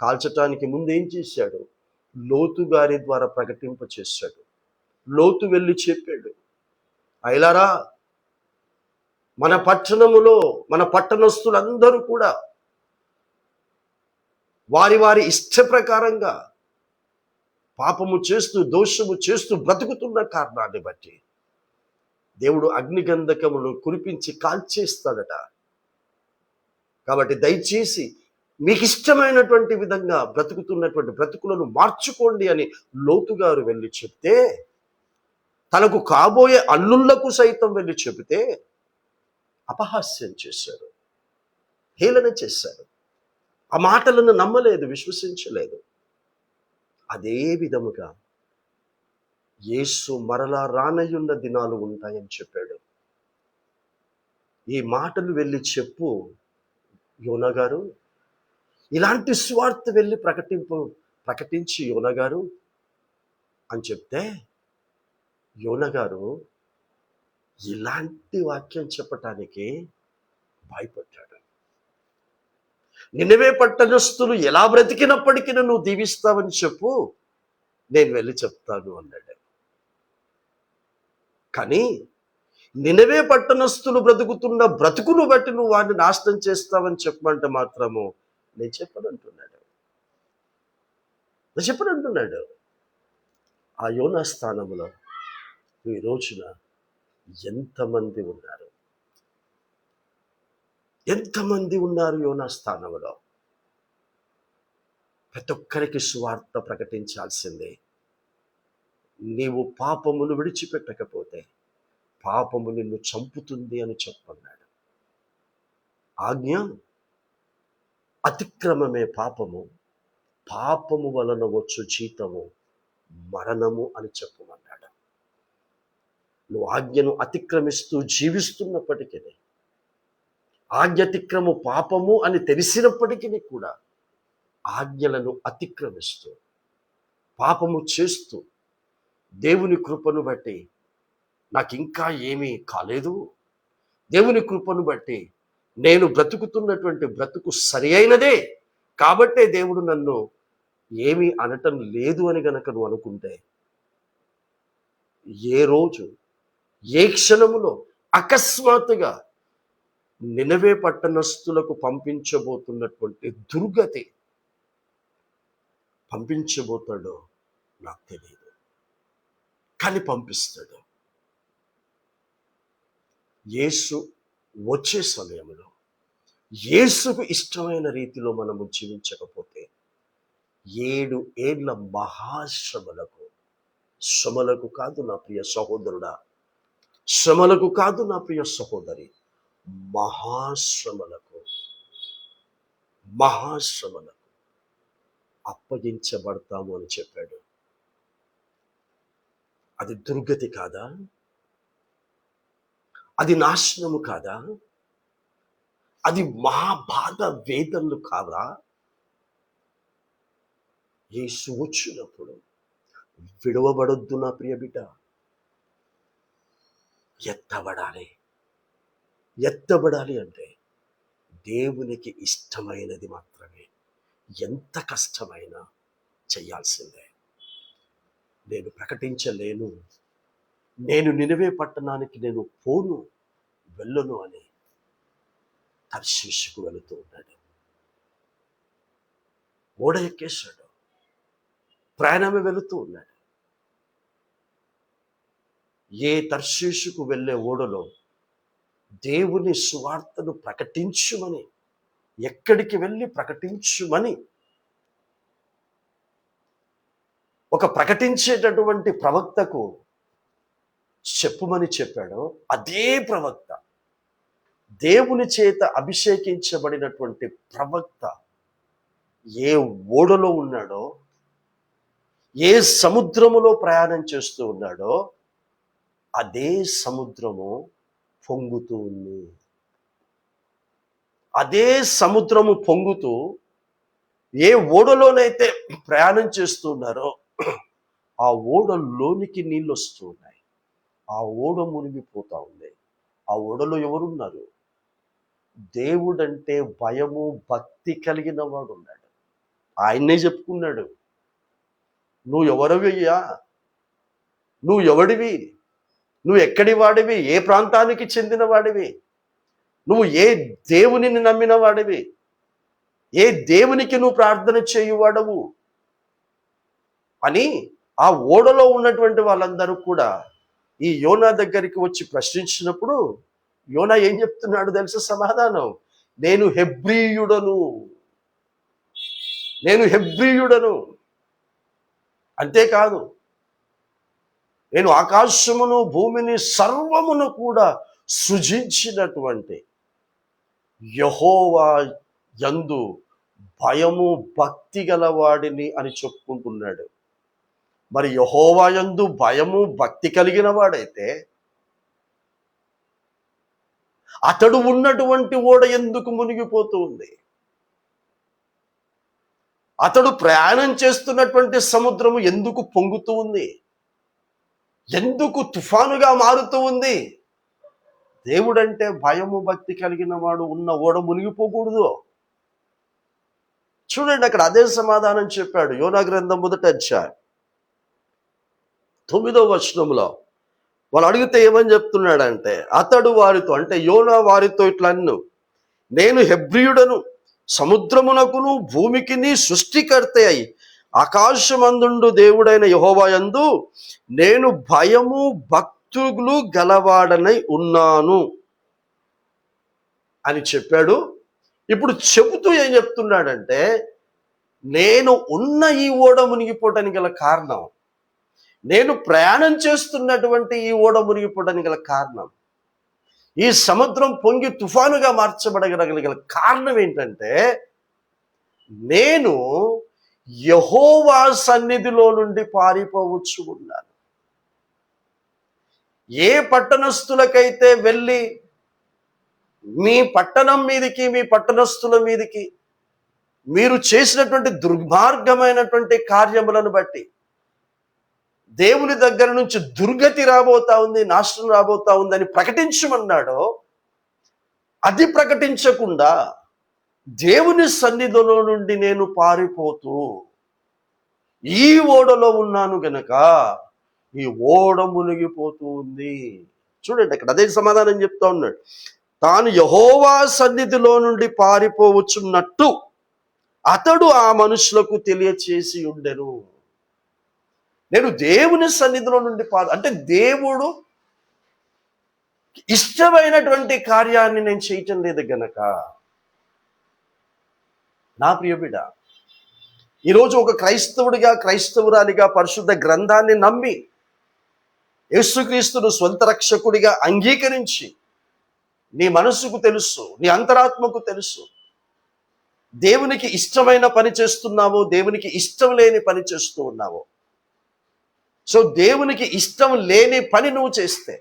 కాల్చటానికి ముందు ఏం చేశాడు? లోతు గారి ద్వారా ప్రకటింప చేశాడు. లోతు వెళ్ళి చెప్పాడు, అయలారా, మన పట్టణములో మన పట్టణస్థులందరూ కూడా వారి ఇష్ట ప్రకారంగా పాపము చేస్తూ, దోషము చేస్తూ బ్రతుకుతున్న కారణాన్ని బట్టి దేవుడు అగ్నిగంధకములు కురిపించి కాల్చేస్తాడట. కాబట్టి దయచేసి మీకు ఇష్టమైనటువంటి విధంగా బ్రతుకుతున్నటువంటి బ్రతుకులను మార్చుకోండి అని లోతు గారు వెళ్ళి చెప్తే, తనకు కాబోయే అల్లుళ్లకు సైతం వెళ్ళి చెబితే అపహాస్యం చేశారు, హేళన చేశారు. ఆ మాటలను నమ్మలేదు, విశ్వసించలేదు. అదే విధముగా యేసు మరలా రానయ్యున్న దినాలు ఉంటాయని చెప్పాడు. ఈ మాటలు వెళ్ళి చెప్పు యోనా గారు, ఇలాంటి సువార్త వెళ్ళి ప్రకటించి యోనా గారు అని చెప్తే, యోనా గారు ఇలాంటి వాక్యం చెప్పటానికి భయపడ్డాడు. నినవే పట్టణస్థులు ఎలా బ్రతికినప్పటికీ నువ్వు దీవిస్తావని చెప్పు, నేను వెళ్ళి చెప్తాను అన్నాడు. కానీ నినవే పట్టణస్థులు బ్రతుకుతున్న బ్రతుకును బట్టి నువ్వు వాడిని నాశనం చేస్తావని చెప్పమంటే మాత్రము నేను చెప్పనంటున్నాడు. ఆ యోనా స్థానంలో ఈ రోజున ఎంతమంది ఉన్నారు యోనా స్థానంలో? ప్రతి ఒక్కరికి సువార్త ప్రకటించాల్సిందే. నీవు పాపమును విడిచిపెట్టకపోతే పాపము నిన్ను చంపుతుంది అని చెప్పన్నాడు. ఆజ్ఞ అతిక్రమమే పాపము, పాపము వలన వచ్చు జీతము మరణము అని చెప్పమన్నాడు. నువ్వు ఆజ్ఞను అతిక్రమిస్తూ జీవిస్తున్నప్పటికీ, ఆజ్ఞ అతిక్రము పాపము అని తెలిసినప్పటికీ కూడా ఆజ్ఞలను అతిక్రమిస్తూ పాపము చేస్తూ దేవుని కృపను బట్టి నాకు ఇంకా ఏమీ కాలేదు, దేవుని కృపను బట్టి నేను బ్రతుకుతున్నటువంటి బ్రతుకు సరి అయినదే కాబట్టే దేవుడు నన్ను ఏమీ అనటం లేదు అని గనక నువ్వు అనుకుంటే, ఏ రోజు ఏ క్షణములో అకస్మాత్తుగా నినవే పట్టణస్థులకు పంపించబోతున్నటువంటి దుర్గతి పంపించబోతాడో నాకు తెలియదు, కానీ పంపిస్తాడు. యేసు వచ్చే సమయంలో యేసుకు ఇష్టమైన రీతిలో మనము జీవించకపోతే 7 ఏళ్ల శ్రమలకు కాదు నా ప్రియ సహోదరుడా, శ్రమలకు కాదు నా ప్రియ సహోదరి, మహాశ్రమలకు అప్పగించబడతాము అని చెప్పాడు. అది దుర్గతి కాదా? అది నాశనము కాదా? అది మహాబాధ వేదనలు కాదా? యేసు వచ్చినప్పుడు విడవబడొద్దు నా ప్రియ బిడ్డ, ఎత్తబడాలి అంటే దేవునికి ఇష్టమైనది మాత్రమే. ఎంత కష్టమైనా చెయ్యాల్సిందే. నేను ప్రకటించలేను, నేను నినవే పట్టణానికి నేను వెళ్ళను అని తర్షీషుకు వెళుతూ ఉన్నాడు. ఓడ ఎక్కేశాడు, ప్రయాణమే వెళుతూ ఉన్నాడు. ఏ తర్షీషుకు వెళ్ళే ఓడలో దేవుని సువార్తను ప్రకటించుమని, ఎక్కడికి వెళ్ళి ప్రకటించుమని ఒక ప్రకటించేటటువంటి ప్రవక్తకు చెప్పుమని చెప్పాడో, అదే ప్రవక్త, దేవుని చేత అభిషేకించబడినటువంటి ప్రవక్త ఏ ఓడలో ఉన్నాడో, ఏ సముద్రములో ప్రయాణం చేస్తూ ఉన్నాడో, అదే సముద్రము పొంగుతూ ఉంది. అదే సముద్రము పొంగుతూ ఏ ఓడలోనైతే ప్రయాణం చేస్తూ ఉన్నారో ఆ ఓడలోనికి నీళ్ళు వస్తూ ఉన్నాయి. ఆ ఓడ మునిగిపోతా ఉంది. ఆ ఓడలో ఎవరున్నారు? దేవుడంటే భయము భక్తి కలిగిన వాడు ఉన్నాడు. ఆయన్నే చెప్పుకున్నాడు, నువ్వు ఎవరివయ్యా, నువ్వు ఎవడివి, నువ్వు ఎక్కడి వాడివి, ఏ ప్రాంతానికి చెందిన వాడివి, నువ్వు ఏ దేవునిని నమ్మిన వాడివి, ఏ దేవునికి నువ్వు ప్రార్థన చేయువాడవు అని ఆ ఓడలో ఉన్నటువంటి వాళ్ళందరూ కూడా ఈ యోనా దగ్గరికి వచ్చి ప్రశ్నించినప్పుడు యోనా ఏం చెప్తున్నాడు తెలుసా సమాధానం? నేను హెబ్రీయుడను, అంతేకాదు నేను ఆకాశమును భూమిని సర్వమును కూడా సృజించినటువంటి యెహోవా యందు భయము భక్తి గలవాడిని అని చెప్పుకుంటున్నాడు. మరి యెహోవా యందు భయము భక్తి కలిగిన వాడైతే అతడు ఉన్నటువంటి ఓడ ఎందుకు మునిగిపోతూ ఉంది? అతడు ప్రయాణం చేస్తున్నటువంటి సముద్రము ఎందుకు పొంగుతూ ఉంది? ఎందుకు తుఫానుగా మారుతూ ఉంది? దేవుడంటే భయము భక్తి కలిగిన వాడు ఉన్న ఓడ మునిగిపోకూడదు. చూడండి, అక్కడ అదే సమాధానం చెప్పాడు. యోనా గ్రంథం 1వ అధ్యాయం 9వ వచనంలో వాళ్ళు అడిగితే ఏమని చెప్తున్నాడంటే, అతడు వారితో, అంటే యోనా వారితో ఇట్లా అన్ను, నేను హెబ్రీయుడను, సముద్రమునకును భూమికిని సృష్టికర్త అయి ఆకాశమందుండు దేవుడైన యెహోవా యందు నేను భయము భక్తులు గలవాడనై ఉన్నాను అని చెప్పాడు. ఇప్పుడు చెబుతూ ఏం చెప్తున్నాడంటే, నేను ఉన్న ఈ ఓడ మునిగిపోవడానికి గల కారణం, నేను ప్రయాణం చేస్తున్నటువంటి ఈ ఓడ మునిగిపోవడానికి గల కారణం, ఈ సముద్రం పొంగి తుఫానుగా మార్చబడగల కారణం ఏంటంటే, నేను యెహోవా సన్నిధిలో నుండి పారిపోవచ్చు ఉన్నాను. ఏ పట్టణస్థులకైతే వెళ్ళి మీ పట్టణం మీదికి, మీ పట్టణస్థుల మీదికి మీరు చేసినటువంటి దుర్మార్గమైనటువంటి కార్యములను బట్టి దేవుని దగ్గర నుంచి దుర్గతి రాబోతా ఉంది, నాశనం రాబోతా ఉంది అని ప్రకటించమన్నాడో, అది ప్రకటించకుండా దేవుని సన్నిధిలో నుండి నేను పారిపోతూ ఈ ఓడలో ఉన్నాను గనక ఈ ఓడ మునిగిపోతూ ఉంది. చూడండి, అక్కడ అదే సమాధానం చెప్తా ఉన్నాడు. తాను యెహోవా సన్నిధిలో నుండి పారిపోవచ్చున్నట్టు అతడు ఆ మనుషులకు తెలియచేసి ఉండెను. నేను దేవుని సన్నిధిలో నుండి అంటే దేవుడు ఇష్టమైనటువంటి కార్యాన్ని నేను చేయటం లేదు గనక, నా ప్రియ బిడ్డ, ఈరోజు ఒక క్రైస్తవుడిగా, క్రైస్తవురాలిగా పరిశుద్ధ గ్రంథాన్ని నమ్మి యేసుక్రీస్తును స్వంత రక్షకుడిగా అంగీకరించి, నీ మనసుకు తెలుసు, నీ అంతరాత్మకు తెలుసు, దేవునికి ఇష్టమైన పని చేస్తున్నావో, దేవునికి ఇష్టం లేని పని చేస్తూ ఉన్నావో. సో దేవునికి ఇష్టం లేని పని నువ్వు చేస్తే,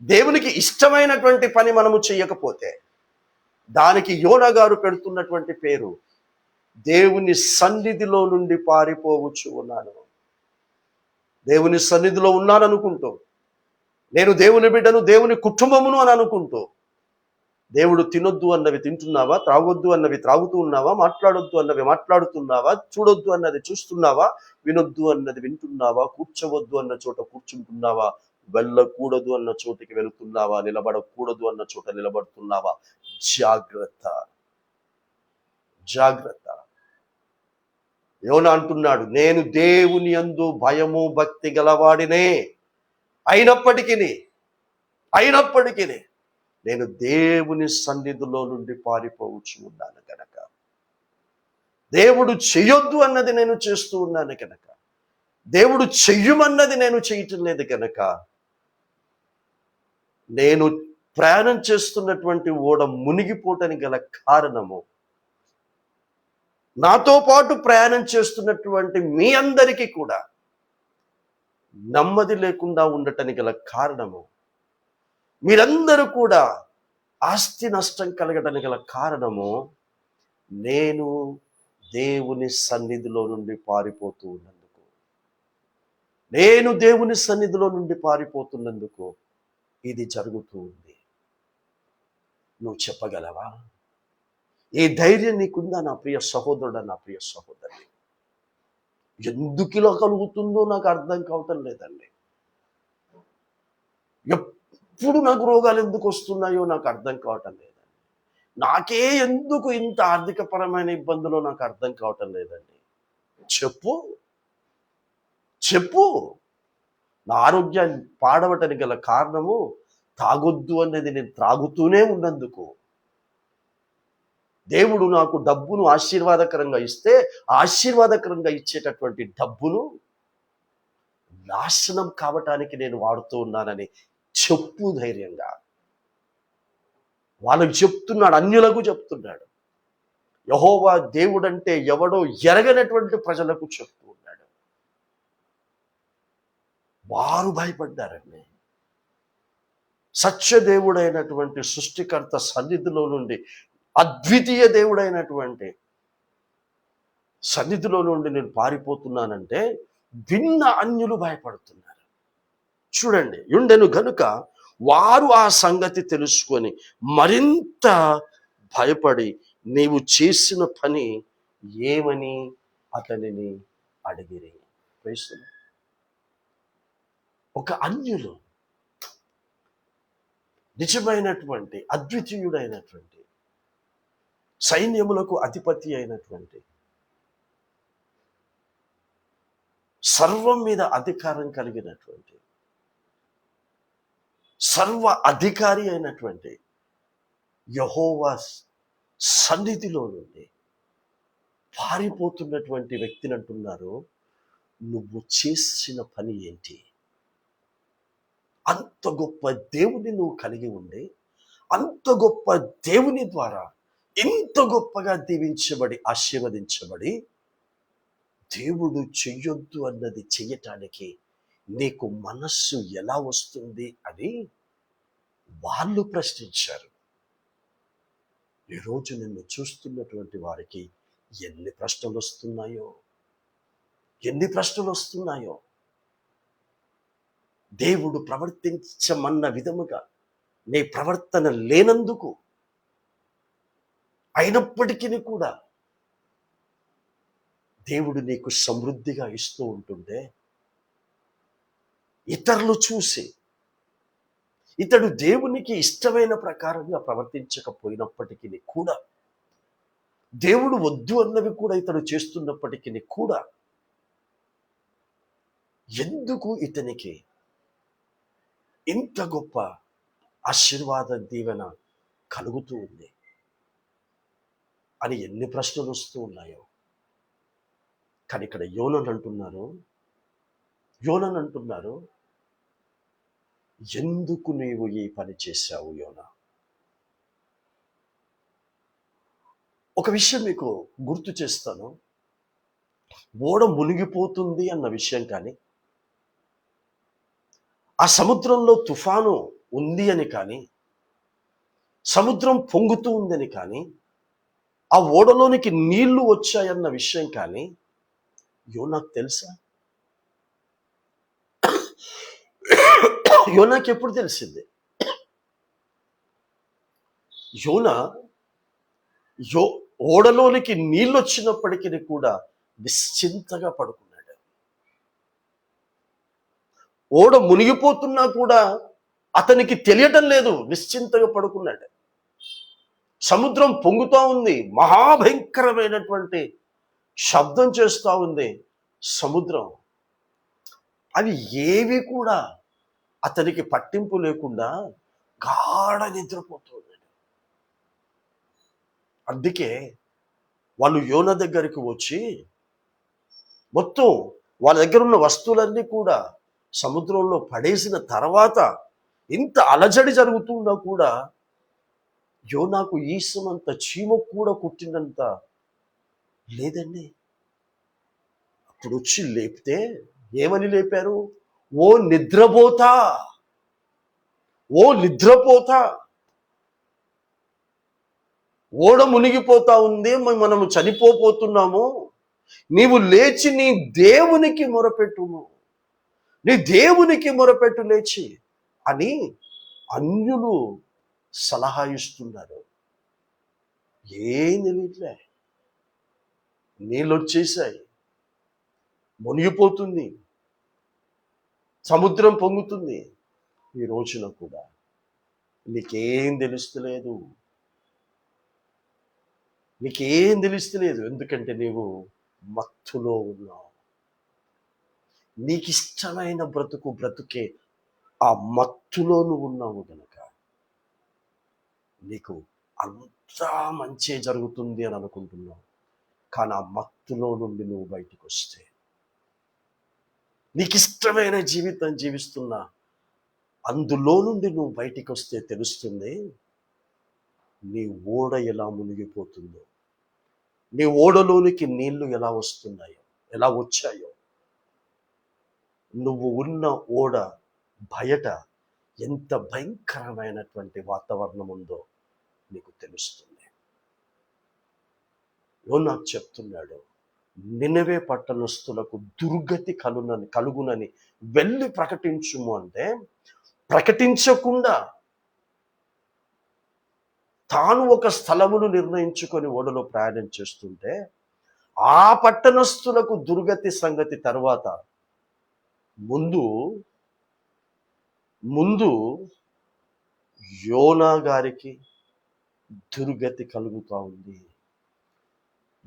దేవునికి ఇష్టమైనటువంటి పని మనము చెయ్యకపోతే, దానికి యోనా గారు పెడుతున్నటువంటి పేరు దేవుని సన్నిధిలో నుండి పారిపోవచ్చు ఉన్నాను. దేవుని సన్నిధిలో ఉన్నాననుకుంటూ, నేను దేవుని బిడ్డను, దేవుని కుటుంబమును అని అనుకుంటూ, దేవుడు తినొద్దు అన్నవి తింటున్నావా, త్రాగొద్దు అన్నవి త్రాగుతూ ఉన్నావా, మాట్లాడొద్దు అన్నవి మాట్లాడుతున్నావా, చూడొద్దు అన్నది చూస్తున్నావా, వినొద్దు అన్నది వింటున్నావా, కూర్చోవద్దు అన్న చోట కూర్చుంటున్నావా, వెళ్ళకూడదు అన్న చోటికి వెళుతున్నావా, నిలబడకూడదు అన్న చోట నిలబడుతున్నావా? జాగ్రత్త, జాగ్రత్త. యోనా అంటున్నాడు, నేను దేవుని యందు భయము భక్తి గలవాడినే, అయినప్పటికీ నేను దేవుని సన్నిధిలో నుండి పారిపోవచ్చు ఉన్నాను కనుక, దేవుడు చెయ్యొద్దు అన్నది నేను చేస్తూ ఉన్నాను కనుక, దేవుడు చెయ్యమన్నది నేను చేయటం లేదు కనుక, నేను ప్రయాణం చేస్తున్నటువంటి ఓడ మునిగిపోవటానికి గల కారణము, నాతో పాటు ప్రయాణం చేస్తున్నటువంటి మీ అందరికీ కూడా నెమ్మది లేకుండా ఉండటానికి గల కారణము, మీరందరూ కూడా ఆస్తి నష్టం కలగడానికి గల కారణము, నేను దేవుని సన్నిధిలో నుండి పారిపోతూ ఉన్నందుకు, నేను దేవుని సన్నిధిలో నుండి పారిపోతున్నందుకు ఇది జరుగుతూ ఉంది. నువ్వు చెప్పగలవా? ఈ ధైర్యం నీకుందా నా ప్రియ సహోదరుడా, నా ప్రియ సహోదరి? ఎందుకు ఇలా కలుగుతుందో నాకు అర్థం కావటం లేదండి. ఎప్పుడు నాకు రోగాలు ఎందుకు వస్తున్నాయో నాకు అర్థం కావటం లేదండి. నాకే ఎందుకు ఇంత ఆర్థికపరమైన ఇబ్బందులు నాకు అర్థం కావటం లేదండి. చెప్పు చెప్పు. నా ఆరోగ్యాన్ని పాడవటానికి గల కారణము తాగొద్దు అనేది నేను త్రాగుతూనే ఉన్నందుకు. దేవుడు నాకు డబ్బును ఆశీర్వాదకరంగా ఇస్తే, ఆశీర్వాదకరంగా ఇచ్చేటటువంటి డబ్బును నాశనం కావటానికి నేను వాడుతూ ఉన్నానని చెప్పు ధైర్యంగా. వాళ్ళకు చెప్తున్నాడు, అన్యులకు చెప్తున్నాడు. యెహోవా దేవుడంటే ఎవడో ఎరగనటువంటి ప్రజలకు చెప్తూ ఉన్నాడు. వారు భయపడ్డారండి. సత్యదేవుడైనటువంటి సృష్టికర్త సన్నిధిలో నుండి, అద్వితీయ దేవుడైనటువంటి సన్నిధిలో నుండి నేను పారిపోతున్నానంటే విన్న అన్యులు భయపడుతున్నారు. చూడండి, ఉండెను గనుక వారు ఆ సంగతి తెలుసుకొని మరింత భయపడి నీవు చేసిన పని ఏమని అతనిని అడిగిరి. Praise the lord. ఒక అన్యులు నిజమైనటువంటి అద్వితీయుడైనటువంటి సైన్యములకు అధిపతి అయినటువంటి సర్వం మీద అధికారం కలిగినటువంటి సర్వ అధికారి అయినటువంటి యెహోవా సన్నిధిలో నుండి పారిపోతున్నటువంటి వ్యక్తిని అంటున్నారు, నువ్వు చేసిన పని ఏంటి? అంత గొప్ప దేవుని నువ్వు కలిగి ఉండి, అంత గొప్ప దేవుని ద్వారా ఇంత గొప్పగా దీవించబడి ఆశీర్వదించబడి, దేవుడు చెయ్యొద్దు అన్నది చెయ్యటానికి నీకు మనస్సు ఎలా వస్తుంది అని వాళ్ళు ప్రశ్నించారు. ఈరోజు నిన్ను చూస్తున్నటువంటి వారికి ఎన్ని ప్రశ్నలు వస్తున్నాయో, ఎన్ని ప్రశ్నలు వస్తున్నాయో. దేవుడు ప్రవర్తించమన్న విధముగా నీ ప్రవర్తన లేనందుకు, అయినప్పటికీ కూడా దేవుడు నీకు సమృద్ధిగా ఇస్తూ ఉంటుంటే ఇతరులు చూసి ఇతడు దేవునికి ఇష్టమైన ప్రకారంగా ప్రవర్తించకపోయినప్పటికీ కూడా, దేవుడు వద్దు అన్నవి కూడా ఇతడు చేస్తున్నప్పటికీ కూడా, ఎందుకు ఇతనికి ఇంత గొప్ప ఆశీర్వాద దీవెన కలుగుతూ ఉంది అని ఎన్ని ప్రశ్నలు వస్తూ ఉన్నాయో. కానీ ఇక్కడ యోనను అంటున్నారు, ఎందుకు నీవు ఈ పని చేశావు యోనా? ఒక విషయం మీకు గుర్తు చేస్తాను. ఓడ మునిగిపోతుంది అన్న విషయం కానీ, ఆ సముద్రంలో తుఫాను ఉంది అని కానీ, సముద్రం పొంగుతూ ఉందని కానీ, ఆ ఓడలోనికి నీళ్లు వచ్చాయన్న విషయం కానీ యోనాకు తెలుసా? యోనాకి ఎప్పుడు తెలిసింది? యోనా ఓడలోనికి నీళ్ళు వచ్చినప్పటికీ కూడా నిశ్చింతగా పడుకున్నాడు. ఓడ మునిగిపోతున్నా కూడా అతనికి తెలియటం లేదు, నిశ్చింతగా పడుకున్నాడు. సముద్రం పొంగుతూ ఉంది, మహాభయంకరమైనటువంటి శబ్దం చేస్తూ ఉంది సముద్రం. అవి ఏవి కూడా అతనికి పట్టింపు లేకుండా గాఢ నిద్రపోతున్నాడు. అందుకే వాళ్ళు యోనా దగ్గరికి వచ్చి మొత్తం వాళ్ళ దగ్గర ఉన్న వస్తువులన్నీ కూడా సముద్రంలో పడేసిన తర్వాత ఇంత అలజడి జరుగుతున్నా కూడా యోనాకు ఈసమంత చీమ కూడా కుట్టినంత లేదండి. అప్పుడు వచ్చి లేపితే ఏమని లేపారు? ఓ నిద్రపోతా, ఓ నిద్రపోతా, ఓడ మునిగిపోతా ఉంది, మనము చనిపోతున్నాము, నీవు లేచి నీ దేవునికి మొరపెట్టుము, నీ దేవునికి మొరపెట్టు లేచి అని అన్యులు సలహా ఇస్తున్నారు. ఏం తెలియట్లే, నీళ్ళు వచ్చేసాయి, మునిగిపోతుంది, సముద్రం పొంగుతుంది. ఈ రోజున కూడా నీకేం తెలుస్తలేదు, ఎందుకంటే నీవు మత్తులో ఉన్నావు. నీకు ఇష్టమైన బ్రతుకే ఆ మత్తులో నువ్వు ఉన్నావు కనుక నీకు అంతా మంచి జరుగుతుంది అని అనుకుంటున్నావు. కానీ ఆ మత్తులో నుండి నువ్వు బయటికి వస్తే, నీకు ఇష్టమైన జీవితం జీవిస్తున్నా అందులో నుండి నువ్వు బయటికి వస్తే తెలుస్తుంది నీ ఓడ ఎలా మునిగిపోతుందో, నీ ఓడలోనికి నీళ్లు ఎలా వస్తున్నాయో, ఎలా వచ్చాయో. నువ్వు ఉన్న ఓడ బయట ఎంత భయంకరమైనటువంటి వాతావరణం ఉందో నీకు తెలుస్తుంది. యోనా చెప్తున్నాడు, నినవే పట్టణస్థులకు దుర్గతి కలుగునని వెళ్ళి ప్రకటించుము అంటే, ప్రకటించకుండా తాను ఒక స్థలమును నిర్ణయించుకొని ఓడలో ప్రయాణం చేస్తుంటే, ఆ పట్టణస్థులకు దుర్గతి సంగతి తర్వాత ముందు ముందు యోనా గారికి దుర్గతి కలుగుతా ఉంది.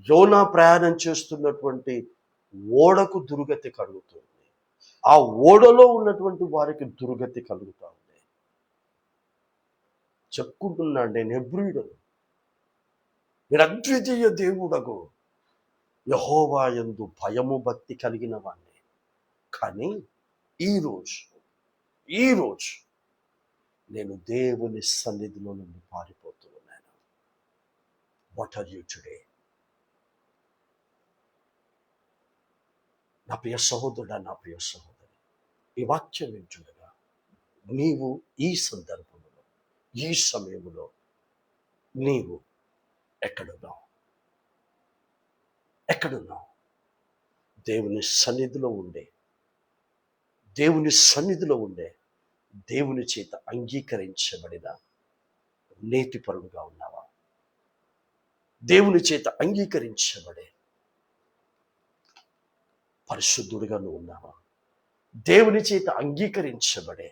యోనా ప్రయాణం చేస్తున్నటువంటి ఓడకు దుర్గతి కలుగుతుంది. ఆ ఓడలో ఉన్నటువంటి వారికి దుర్గతి కలుగుతా ఉంది. చెప్పుకుంటున్నాడు, నేను హెబ్రీయుడను, నేను అద్వితీయ దేవుడగు యెహోవా యందు భయము భక్తి కలిగిన వాణ్ణి. కానీ ఈరోజు నేను దేవుని సన్నిధిలో నుండి పారిపోతున్నాను. What are you today? నా ప్రియ సహోదరుడా, నా ప్రియ సహోదరి, ఈ వాక్యం వింటుండగా నీవు ఈ సందర్భంలో, ఈ సమయంలో నీవు ఎక్కడున్నావు? దేవుని సన్నిధిలో ఉండే దేవుని చేత అంగీకరించబడిన నీతిపరుడుగా ఉన్నావా? దేవుని చేత అంగీకరించబడే పరిశుద్ధుడిగా నువ్వు ఉన్నావా? దేవుని చేత అంగీకరించబడే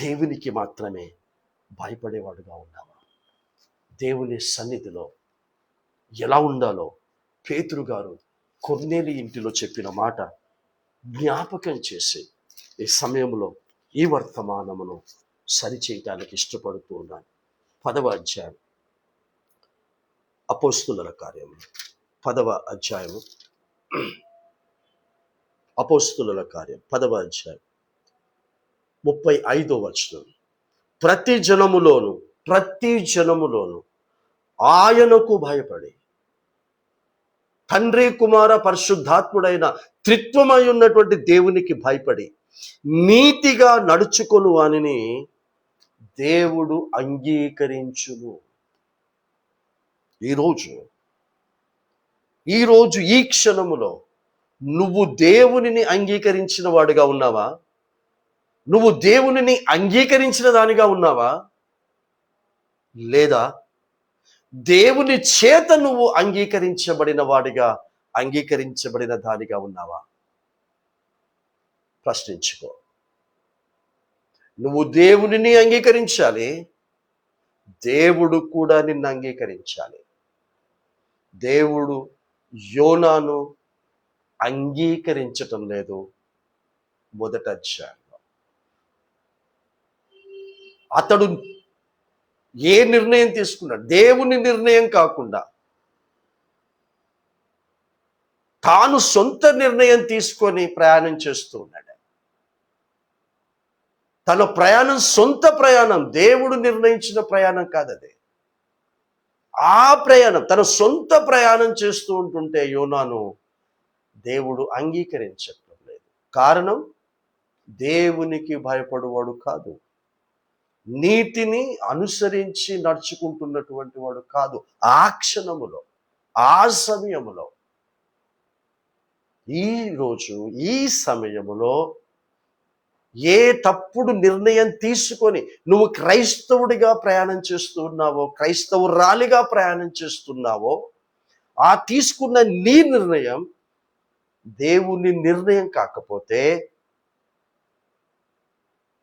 దేవునికి మాత్రమే భయపడేవాడుగా ఉన్నావా? దేవుని సన్నిధిలో ఎలా ఉండాలో పేతురు గారు కొర్నేలి ఇంటిలో చెప్పిన మాట జ్ఞాపకం చేసి ఈ సమయంలో ఈ వర్తమానమును సరిచేయటానికి ఇష్టపడుతూ ఉన్నాను. 10వ అధ్యాయం అపోస్తుల కార్యము, 10వ అధ్యాయము అపోస్తుల కార్యం 10వ అధ్యాయం 35వ వచనం. ప్రతి జనములోను ఆయనకు భయపడి తండ్రి కుమార పరిశుద్ధాత్ముడైన త్రిత్వమై ఉన్నటువంటి దేవునికి భయపడి నీతిగా నడుచుకొను వానిని దేవుడు అంగీకరించును. ఈరోజు ఈ క్షణములో నువ్వు దేవునిని అంగీకరించిన వాడుగా ఉన్నావా? నువ్వు దేవునిని అంగీకరించిన దానిగా ఉన్నావా? లేదా దేవుని చేత నువ్వు అంగీకరించబడిన దానిగా ఉన్నావా? ప్రశ్నించుకో. నువ్వు దేవునిని అంగీకరించాలి, దేవుడు కూడా నిన్ను అంగీకరించాలి. దేవుడు యోనాను అంగీకరించటం లేదు. మొదట అధ్యాయంలో అతడు ఏ నిర్ణయం తీసుకున్నాడు? దేవుని నిర్ణయం కాకుండా తాను సొంత నిర్ణయం తీసుకొని ప్రయాణం చేస్తూ ఉన్నాడు. తన ప్రయాణం సొంత ప్రయాణం, దేవుడు నిర్ణయించిన ప్రయాణం కాదది. ఆ ప్రయాణం తన సొంత ప్రయాణం చేస్తూ ఉంటుంటే యోనాను దేవుడు అంగీకరించటం లేదు. కారణం, దేవునికి భయపడువాడు కాదు, నీతిని అనుసరించి నడుచుకుంటున్నటువంటి వాడు కాదు. ఆ క్షణములో, ఆ సమయములో, ఈరోజు ఈ సమయములో ఏ తప్పుడు నిర్ణయం తీసుకొని నువ్వు క్రైస్తవుడిగా ప్రయాణం చేస్తున్నావో, క్రైస్తవురాలిగా ప్రయాణం చేస్తున్నావో, ఆ తీసుకున్న నీ నిర్ణయం దేవుని నిర్ణయం కాకపోతే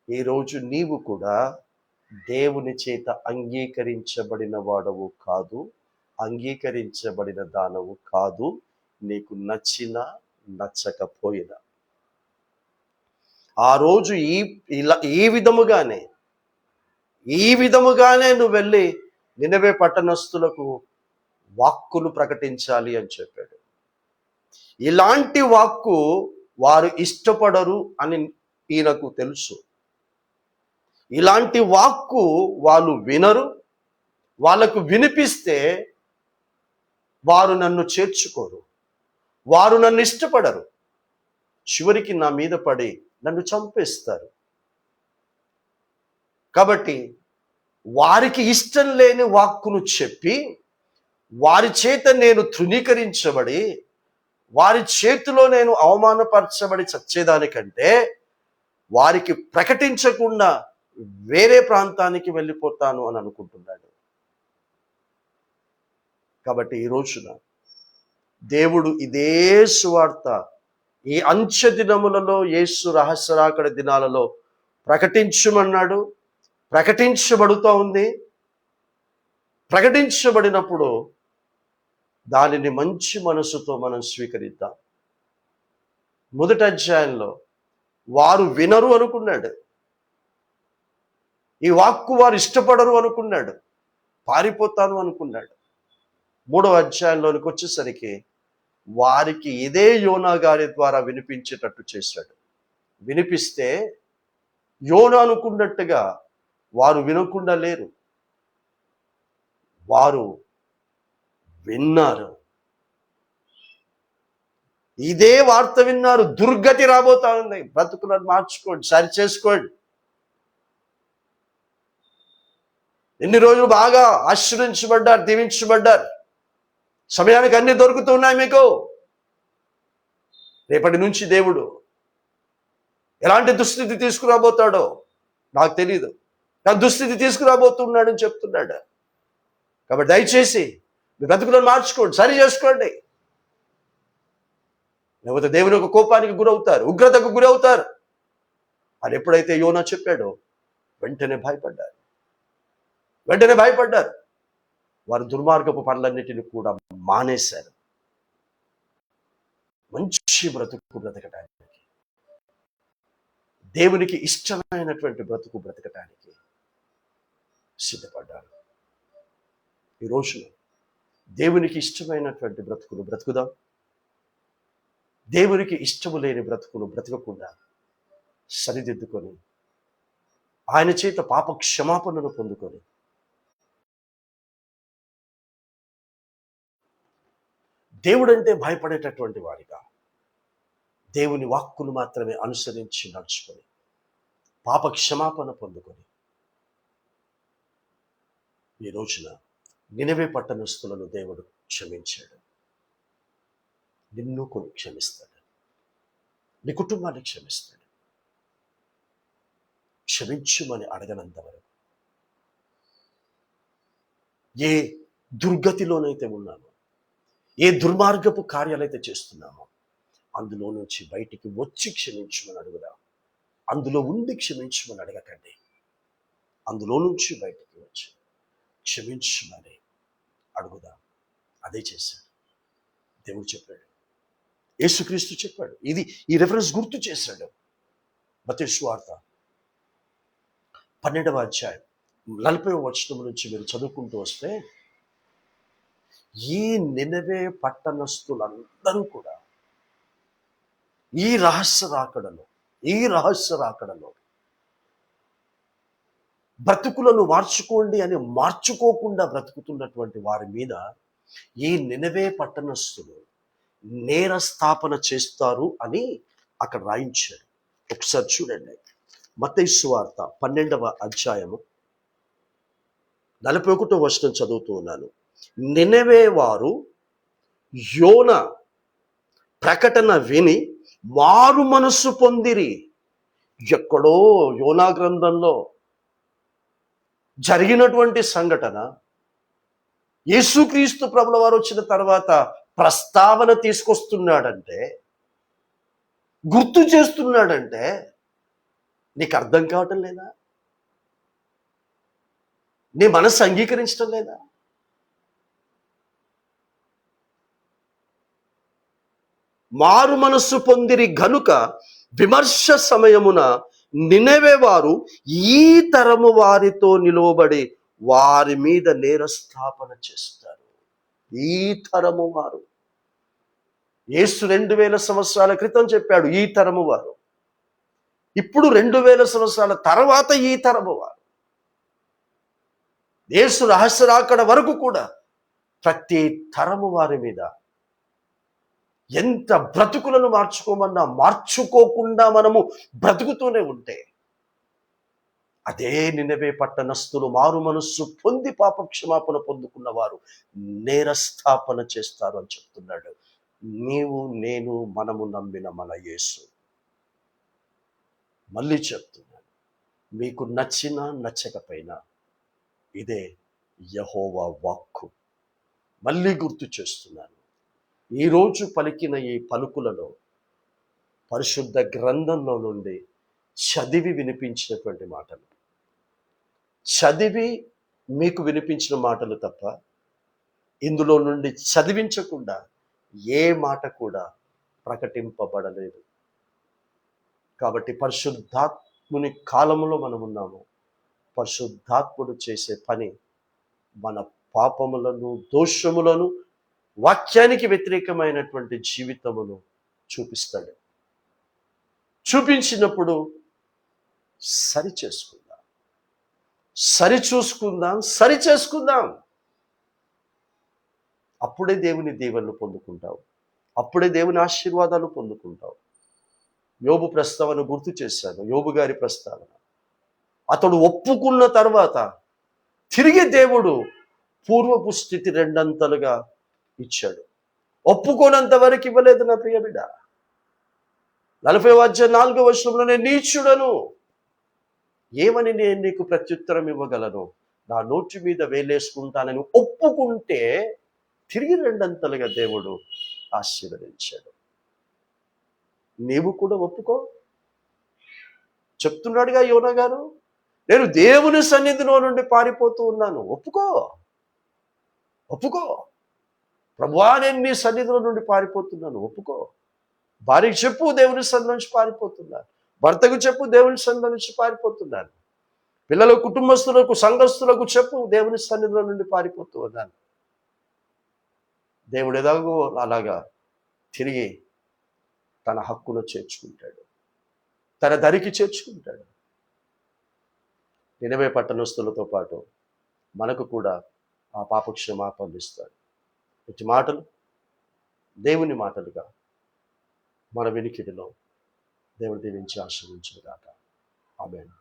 ఈరోజు నీవు కూడా దేవుని చేత అంగీకరించబడిన వాడవు కాదు, అంగీకరించబడిన దానవు కాదు. నీకు నచ్చినా నచ్చకపోయినా ఆ రోజు ఈ విధముగానే నువ్వు వెళ్ళి నినవే పట్టణస్థులకు వాక్కును ప్రకటించాలి అని చెప్పాడు. ఇలాంటి వాక్కు వారు ఇష్టపడరు అని ఈయనకు తెలుసు. ఇలాంటి వాక్కు వాళ్ళు వినరు. వాళ్ళకు వినిపిస్తే వారు నన్ను చేర్చుకోరు, వారు నన్ను ఇష్టపడరు, చివరికి నా మీద పడి నన్ను చంపేస్తారు. కాబట్టి వారికి ఇష్టం లేని వాక్కును చెప్పి వారి చేత నేను తృణీకరించబడి వారి చేతిలో నేను అవమానపరచబడి చచ్చేదానికంటే వారికి ప్రకటించకుండా వేరే ప్రాంతానికి వెళ్ళిపోతాను అని అనుకుంటున్నాడు. కాబట్టి ఈ రోజున దేవుడు ఇదే సువార్త ఈ అంచె దినములలో యేసు రహస్యరాకడ దినాలలో ప్రకటించమన్నాడు. ప్రకటించబడుతూ ఉంది. ప్రకటించబడినప్పుడు దానిని మంచి మనసుతో మనం స్వీకరిద్దాం. మొదటి అధ్యాయంలో వారు వినరు అనుకున్నాడు. ఈ వాక్కు వారు ఇష్టపడరు అనుకున్నాడు. పారిపోతాను అనుకున్నాడు. మూడవ అధ్యాయంలోనికి వచ్చేసరికి వారికి ఇదే యోనా గారి ద్వారా వినిపించేటట్టు చేశాడు. వినిపిస్తే యోనా అనుకున్నట్టుగా వారు వినకుండా లేరు. వారు విన్నారు. ఇదే వార్త విన్నారు. దుర్గతి రాబోతా ఉంది, బ్రతుకులను మార్చుకోండి, సరి చేసుకోండి. ఎన్ని రోజులు బాగా ఆశ్రయించబడ్డారు, దీవించబడ్డారు, సమయానికి అన్ని దొరుకుతున్నాయి మీకు. రేపటి నుంచి దేవుడు ఎలాంటి దుస్థితి తీసుకురాబోతాడో నాకు తెలియదు. నాకు దుస్థితి తీసుకురాబోతున్నాడని చెప్తున్నాడు. కాబట్టి దయచేసి మీ బ్రతుకులను మార్చుకోండి, సరి చేసుకోండి. లేకపోతే దేవుని యొక్క కోపానికి గురవుతారు, ఉగ్రతకు గురవుతారు అని ఎప్పుడైతే యోనా చెప్పాడో వెంటనే భయపడ్డారు. వారు దుర్మార్గపు పనులన్నిటిని కూడా మానేశారు. మంచి బ్రతుకు బ్రతకటానికి, దేవునికి ఇష్టమైనటువంటి బ్రతుకు బ్రతకటానికి సిద్ధపడ్డారు. ఈ రోజున దేవునికి ఇష్టమైనటువంటి బ్రతుకులు బ్రతుకుదాం. దేవునికి ఇష్టము లేని బ్రతుకులు బ్రతకకుండా సరిదిద్దుకొని ఆయన చేత పాప క్షమాపణను పొందుకొని దేవుడంటే భయపడేటటువంటి వారిగా దేవుని వాక్కును మాత్రమే అనుసరించి నడుచుకొని పాప క్షమాపణ పొందుకొని ఈ రోజున నినవే పట్టణస్థులను దేవుడు క్షమించాడు. నిన్ను కొన్ని క్షమిస్తాడు, నీ కుటుంబాన్ని క్షమిస్తాడు. క్షమించుమని అడగనంత వరకు ఏ దుర్గతిలోనైతే ఉన్నామో, ఏ దుర్మార్గపు కార్యాలైతే చేస్తున్నామో అందులో నుంచి బయటికి వచ్చి క్షమించమని అడుగుదాం. అందులో ఉండి క్షమించమని అడగకండి. అందులో నుంచి బయటికి వచ్చి క్షమించమని అడుగుదాం. అదే చేశాడు దేవుడు. చెప్పాడు, యేసుక్రీస్తు చెప్పాడు. ఈ రెఫరెన్స్ గుర్తు చేశాడు. మత్తయి సువార్త 12వ అధ్యాయం 40వ వచనం నుంచి మీరు చదువుకుంటూ వస్తే ఈ నినవే పట్టణస్థులందరూ కూడా ఈ రహస్య రాకడలో బ్రతుకులను మార్చుకోండి అని మార్చుకోకుండా బ్రతుకుతున్నటువంటి వారి మీద ఈ నినవే పట్టణస్థులు నేర స్థాపన చేస్తారు అని అక్కడ రాయించారు. ఒకసారి చూడండి. మత్తయి సువార్త 12వ అధ్యాయము 41వ వచనం చదువుతూ ఉన్నాను. నినవే వారు యోన ప్రకటన విని మారు మనస్సు పొందిరి. ఎక్కడో యోనా గ్రంథంలో జరిగినటువంటి సంఘటన యేసుక్రీస్తు ప్రభుల వారు వచ్చిన తర్వాత ప్రస్తావన తీసుకొస్తున్నాడంటే, గుర్తు చేస్తున్నాడంటే నీకు అర్థం కావటం లేదా? నీ మనసు అంగీకరించడం లేదా? మారు మనస్సు పొందిరి గనుక విమర్శ సమయమున నినవే వారు ఈ తరము వారితో నిలువబడి వారి మీద నేరస్థాపన చేస్తారు. ఈ తరము వారు, యేసు 2000 సంవత్సరాల క్రితం చెప్పాడు ఈ తరము వారు. ఇప్పుడు 2000 సంవత్సరాల తర్వాత ఈ తరము వారు. యేసు రహస్య రాకడ వరకు కూడా ప్రతి తరము వారి మీద ఎంత బ్రతుకులను మార్చుకోమన్నా మార్చుకోకుండా మనము బ్రతుకుతూనే ఉంటే అదే నినవే పట్టణస్థులు మారు మనస్సు పొంది పాప క్షమాపణ పొందుకున్న వారు నేరస్థాపన చేస్తారు అని చెప్తున్నాడు. నీవు నేను మనము నమ్మిన మన యేసు. మళ్ళీ చెప్తున్నాను, మీకు నచ్చినా నచ్చకపోయినా ఇదే యెహోవా వాక్కు. మళ్ళీ గుర్తు చేస్తున్నాను, ఈరోజు పలికిన ఈ పలుకులలో పరిశుద్ధ గ్రంథంలో నుండి చదివి వినిపించినటువంటి మాటలు, చదివి మీకు వినిపించిన మాటలు తప్ప ఇందులో నుండి చదివించకుండా ఏ మాట కూడా ప్రకటింపబడలేదు. కాబట్టి పరిశుద్ధాత్ముని కాలంలో మనం ఉన్నాము. పరిశుద్ధాత్ముడు చేసే పని మన పాపములను, దోషములను, వాక్యానికి వ్యతిరేకమైనటువంటి జీవితమును చూపిస్తాడు. చూపించినప్పుడు సరిచేసుకుందాం, సరిచూసుకుందాం, సరిచేసుకుందాం. అప్పుడే దేవుని దీవెనలు పొందుకుంటావు, అప్పుడే దేవుని ఆశీర్వాదాలు పొందుకుంటావు. యోబు ప్రస్తావన గుర్తు చేశాను, యోబు గారి ప్రస్తావన. అతడు ఒప్పుకున్న తర్వాత తిరిగి దేవుడు పూర్వపు స్థితి రెండంతలుగా ఇచ్చాడు. ఒప్పుకోనంత వరకు ఇవ్వలేదు నా ప్రియ బిడ్డ. 40వ అధ్యాయం 4వ వచనంలో నేను నీచుడను, ఏమని నేను నీకు ప్రత్యుత్తరం ఇవ్వగలను? నా నోటి మీద వేలేసుకుంటానని ఒప్పుకుంటే తిరిగి రెండంతలుగా దేవుడు ఆశీర్వదించాడు. నీవు కూడా ఒప్పుకో. చెప్తున్నాడుగా యోనా గారు, నేను దేవుని సన్నిధిలో నుండి పారిపోతూ ఉన్నాను. ఒప్పుకో, ఒప్పుకో. ప్రభువా, నేను నీ సన్నిధిలో నుండి పారిపోతున్నాను. ఒప్పుకో. భార్యకు చెప్పు, దేవుని సన్నిధి నుంచి పారిపోతున్నాను. భర్తకు చెప్పు, దేవుని సన్నిధి నుంచి పారిపోతున్నాను. పిల్లల కుటుంబస్తులకు, సంఘస్థులకు చెప్పు, దేవుని సన్నిధిలో నుండి పారిపోతూ ఉన్నాను. దేవుడు ఎలాగో అలాగా తిరిగి తన హక్కును చేర్చుకుంటాడు, తన దరికి చేర్చుకుంటాడు. నినవే పట్టణస్థులతో పాటు మనకు కూడా ఆ పాప క్షమాపణ ఇస్తాడు. ఇట్టి మాటలు దేవుని మాటలుగా మన వినికిడిలో దేవుడు దీవించి ఆశీర్వదించుగాక. ఆమేన్.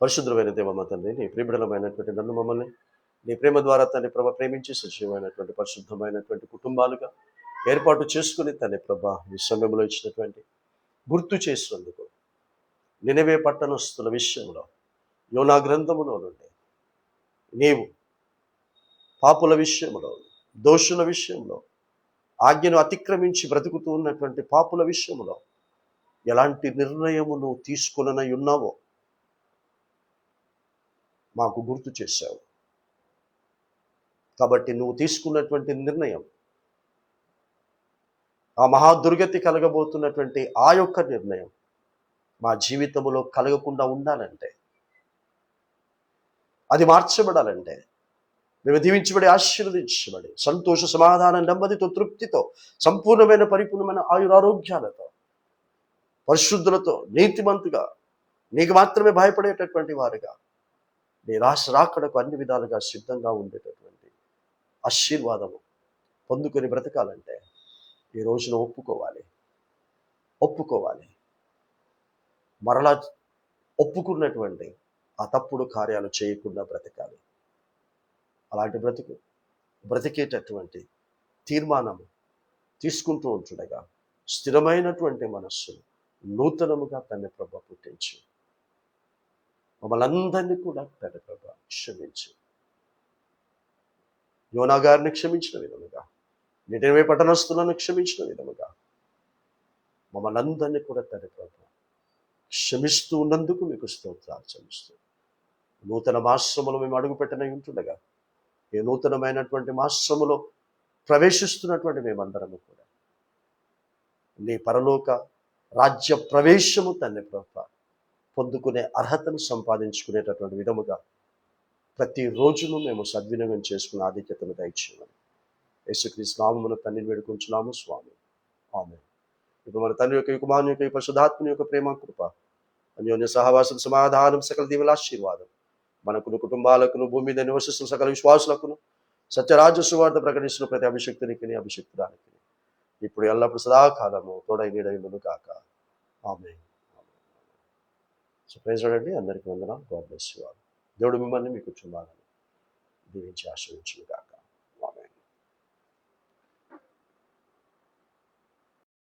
పరిశుద్ధమైన దేవ మా తండ్రి, నీ ప్రియబిడలమైనటువంటి నన్ను మమ్మల్ని నీ ప్రేమ ద్వారా తండ్రి ప్రభ ప్రేమించి సజీవమైనటువంటి పరిశుద్ధమైనటువంటి కుటుంబాలుగా ఏర్పాటు చేసుకుని తండ్రి ప్రభ ఈ సమయంలో ఇచ్చినటువంటి గుర్తు చేసినందుకు, నినవే పట్టణస్థుల విషయంలో యోనా గ్రంథములో నుండి నీవు పాపుల విషయంలో, దోషుల విషయంలో, ఆజ్ఞను అతిక్రమించి బ్రతుకుతూ ఉన్నటువంటి పాపుల విషయంలో ఎలాంటి నిర్ణయమును తీసుకొనై ఉన్నావో మాకు గుర్తు చేశావు. కాబట్టి నువ్వు తీసుకున్నటువంటి నిర్ణయం, ఆ మహాదుర్గతి కలగబోతున్నటువంటి ఆ యొక్క నిర్ణయం మా జీవితంలో కలగకుండా ఉండాలంటే, అది మార్చబడాలంటే, మేము దీవించబడి ఆశీర్వదించబడి సంతోష సమాధానం నెమ్మదితో తృప్తితో సంపూర్ణమైన పరిపూర్ణమైన ఆయురారోగ్యాలతో పరిశుద్ధులతో నీతిమంతుగా నీకు మాత్రమే భయపడేటటువంటి వారుగా నీ రాకడకు అన్ని విధాలుగా సిద్ధంగా ఉండేటటువంటి ఆశీర్వాదము పొందుకొని బ్రతకాలంటే ఈ రోజున ఒప్పుకోవాలి. మరలా ఒప్పుకున్నటువంటి ఆ తప్పుడు కార్యాలు చేయకుండా బ్రతకాలి. అలాంటి బ్రతికేటటువంటి తీర్మానము తీసుకుంటూ ఉంటుండగా స్థిరమైనటువంటి మనస్సును నూతనముగా తండ్రి ప్రభ పుట్టించి మమ్మల్ని అందరినీ కూడా తండ్రి ప్రభ క్షమించి, యోనా గారిని క్షమించిన విధముగా, నినవే పట్టణస్థులను క్షమించిన విధముగా మమ్మల్ని అందరినీ కూడా తండ్రి ప్రభ క్షమిస్తూ ఉన్నందుకు మీకు స్తోత్రాలు చెల్లిస్తూ, నూతన మాసములో మేము అడుగుపెట్టనై ఉంటుండగా ఈ నూతనమైనటువంటి మాసములో ప్రవేశిస్తున్నటువంటి మేమందరము కూడా నీ పరలోక రాజ్య ప్రవేశము తండ్రి ప్రభ పొందుకునే అర్హతను సంపాదించుకునేటటువంటి విధముగా ప్రతిరోజును మేము సద్వినియోగం చేసుకునే ఆధిక్యతను దయచేయమని యేసుక్రీస్తు నామమున తండ్రిని వేడుకుంటున్నాము స్వామి. ఆమేన్. ఇప్పుడు మన తండ్రి యొక్క కుమారుని యొక్క పరిశుద్ధాత్మని యొక్క ప్రేమ కృప అన్యోన్య సహవాసం సమాధానం సకల దీవుల ఆశీర్వాదం మనకును కుటుంబాలకును భూమి మీద నివసిస్తున్న సకల విశ్వాసులకును సత్యరాజ్య సువార్త ప్రకటిస్తున్న ప్రతి అభిషక్తునికి అభిషక్తురానికి ఇప్పుడు ఎల్లప్పుడు సదాకాలము తోడై నీడైండును కాక. ఆమేన్. సో ప్రైజ్ చూడండి, అందరికీ వందనాలు. God bless you all. దేవుడు మిమ్మల్ని మీ కుటుంబాలను దీవించి ఆశీర్వదించును గాక.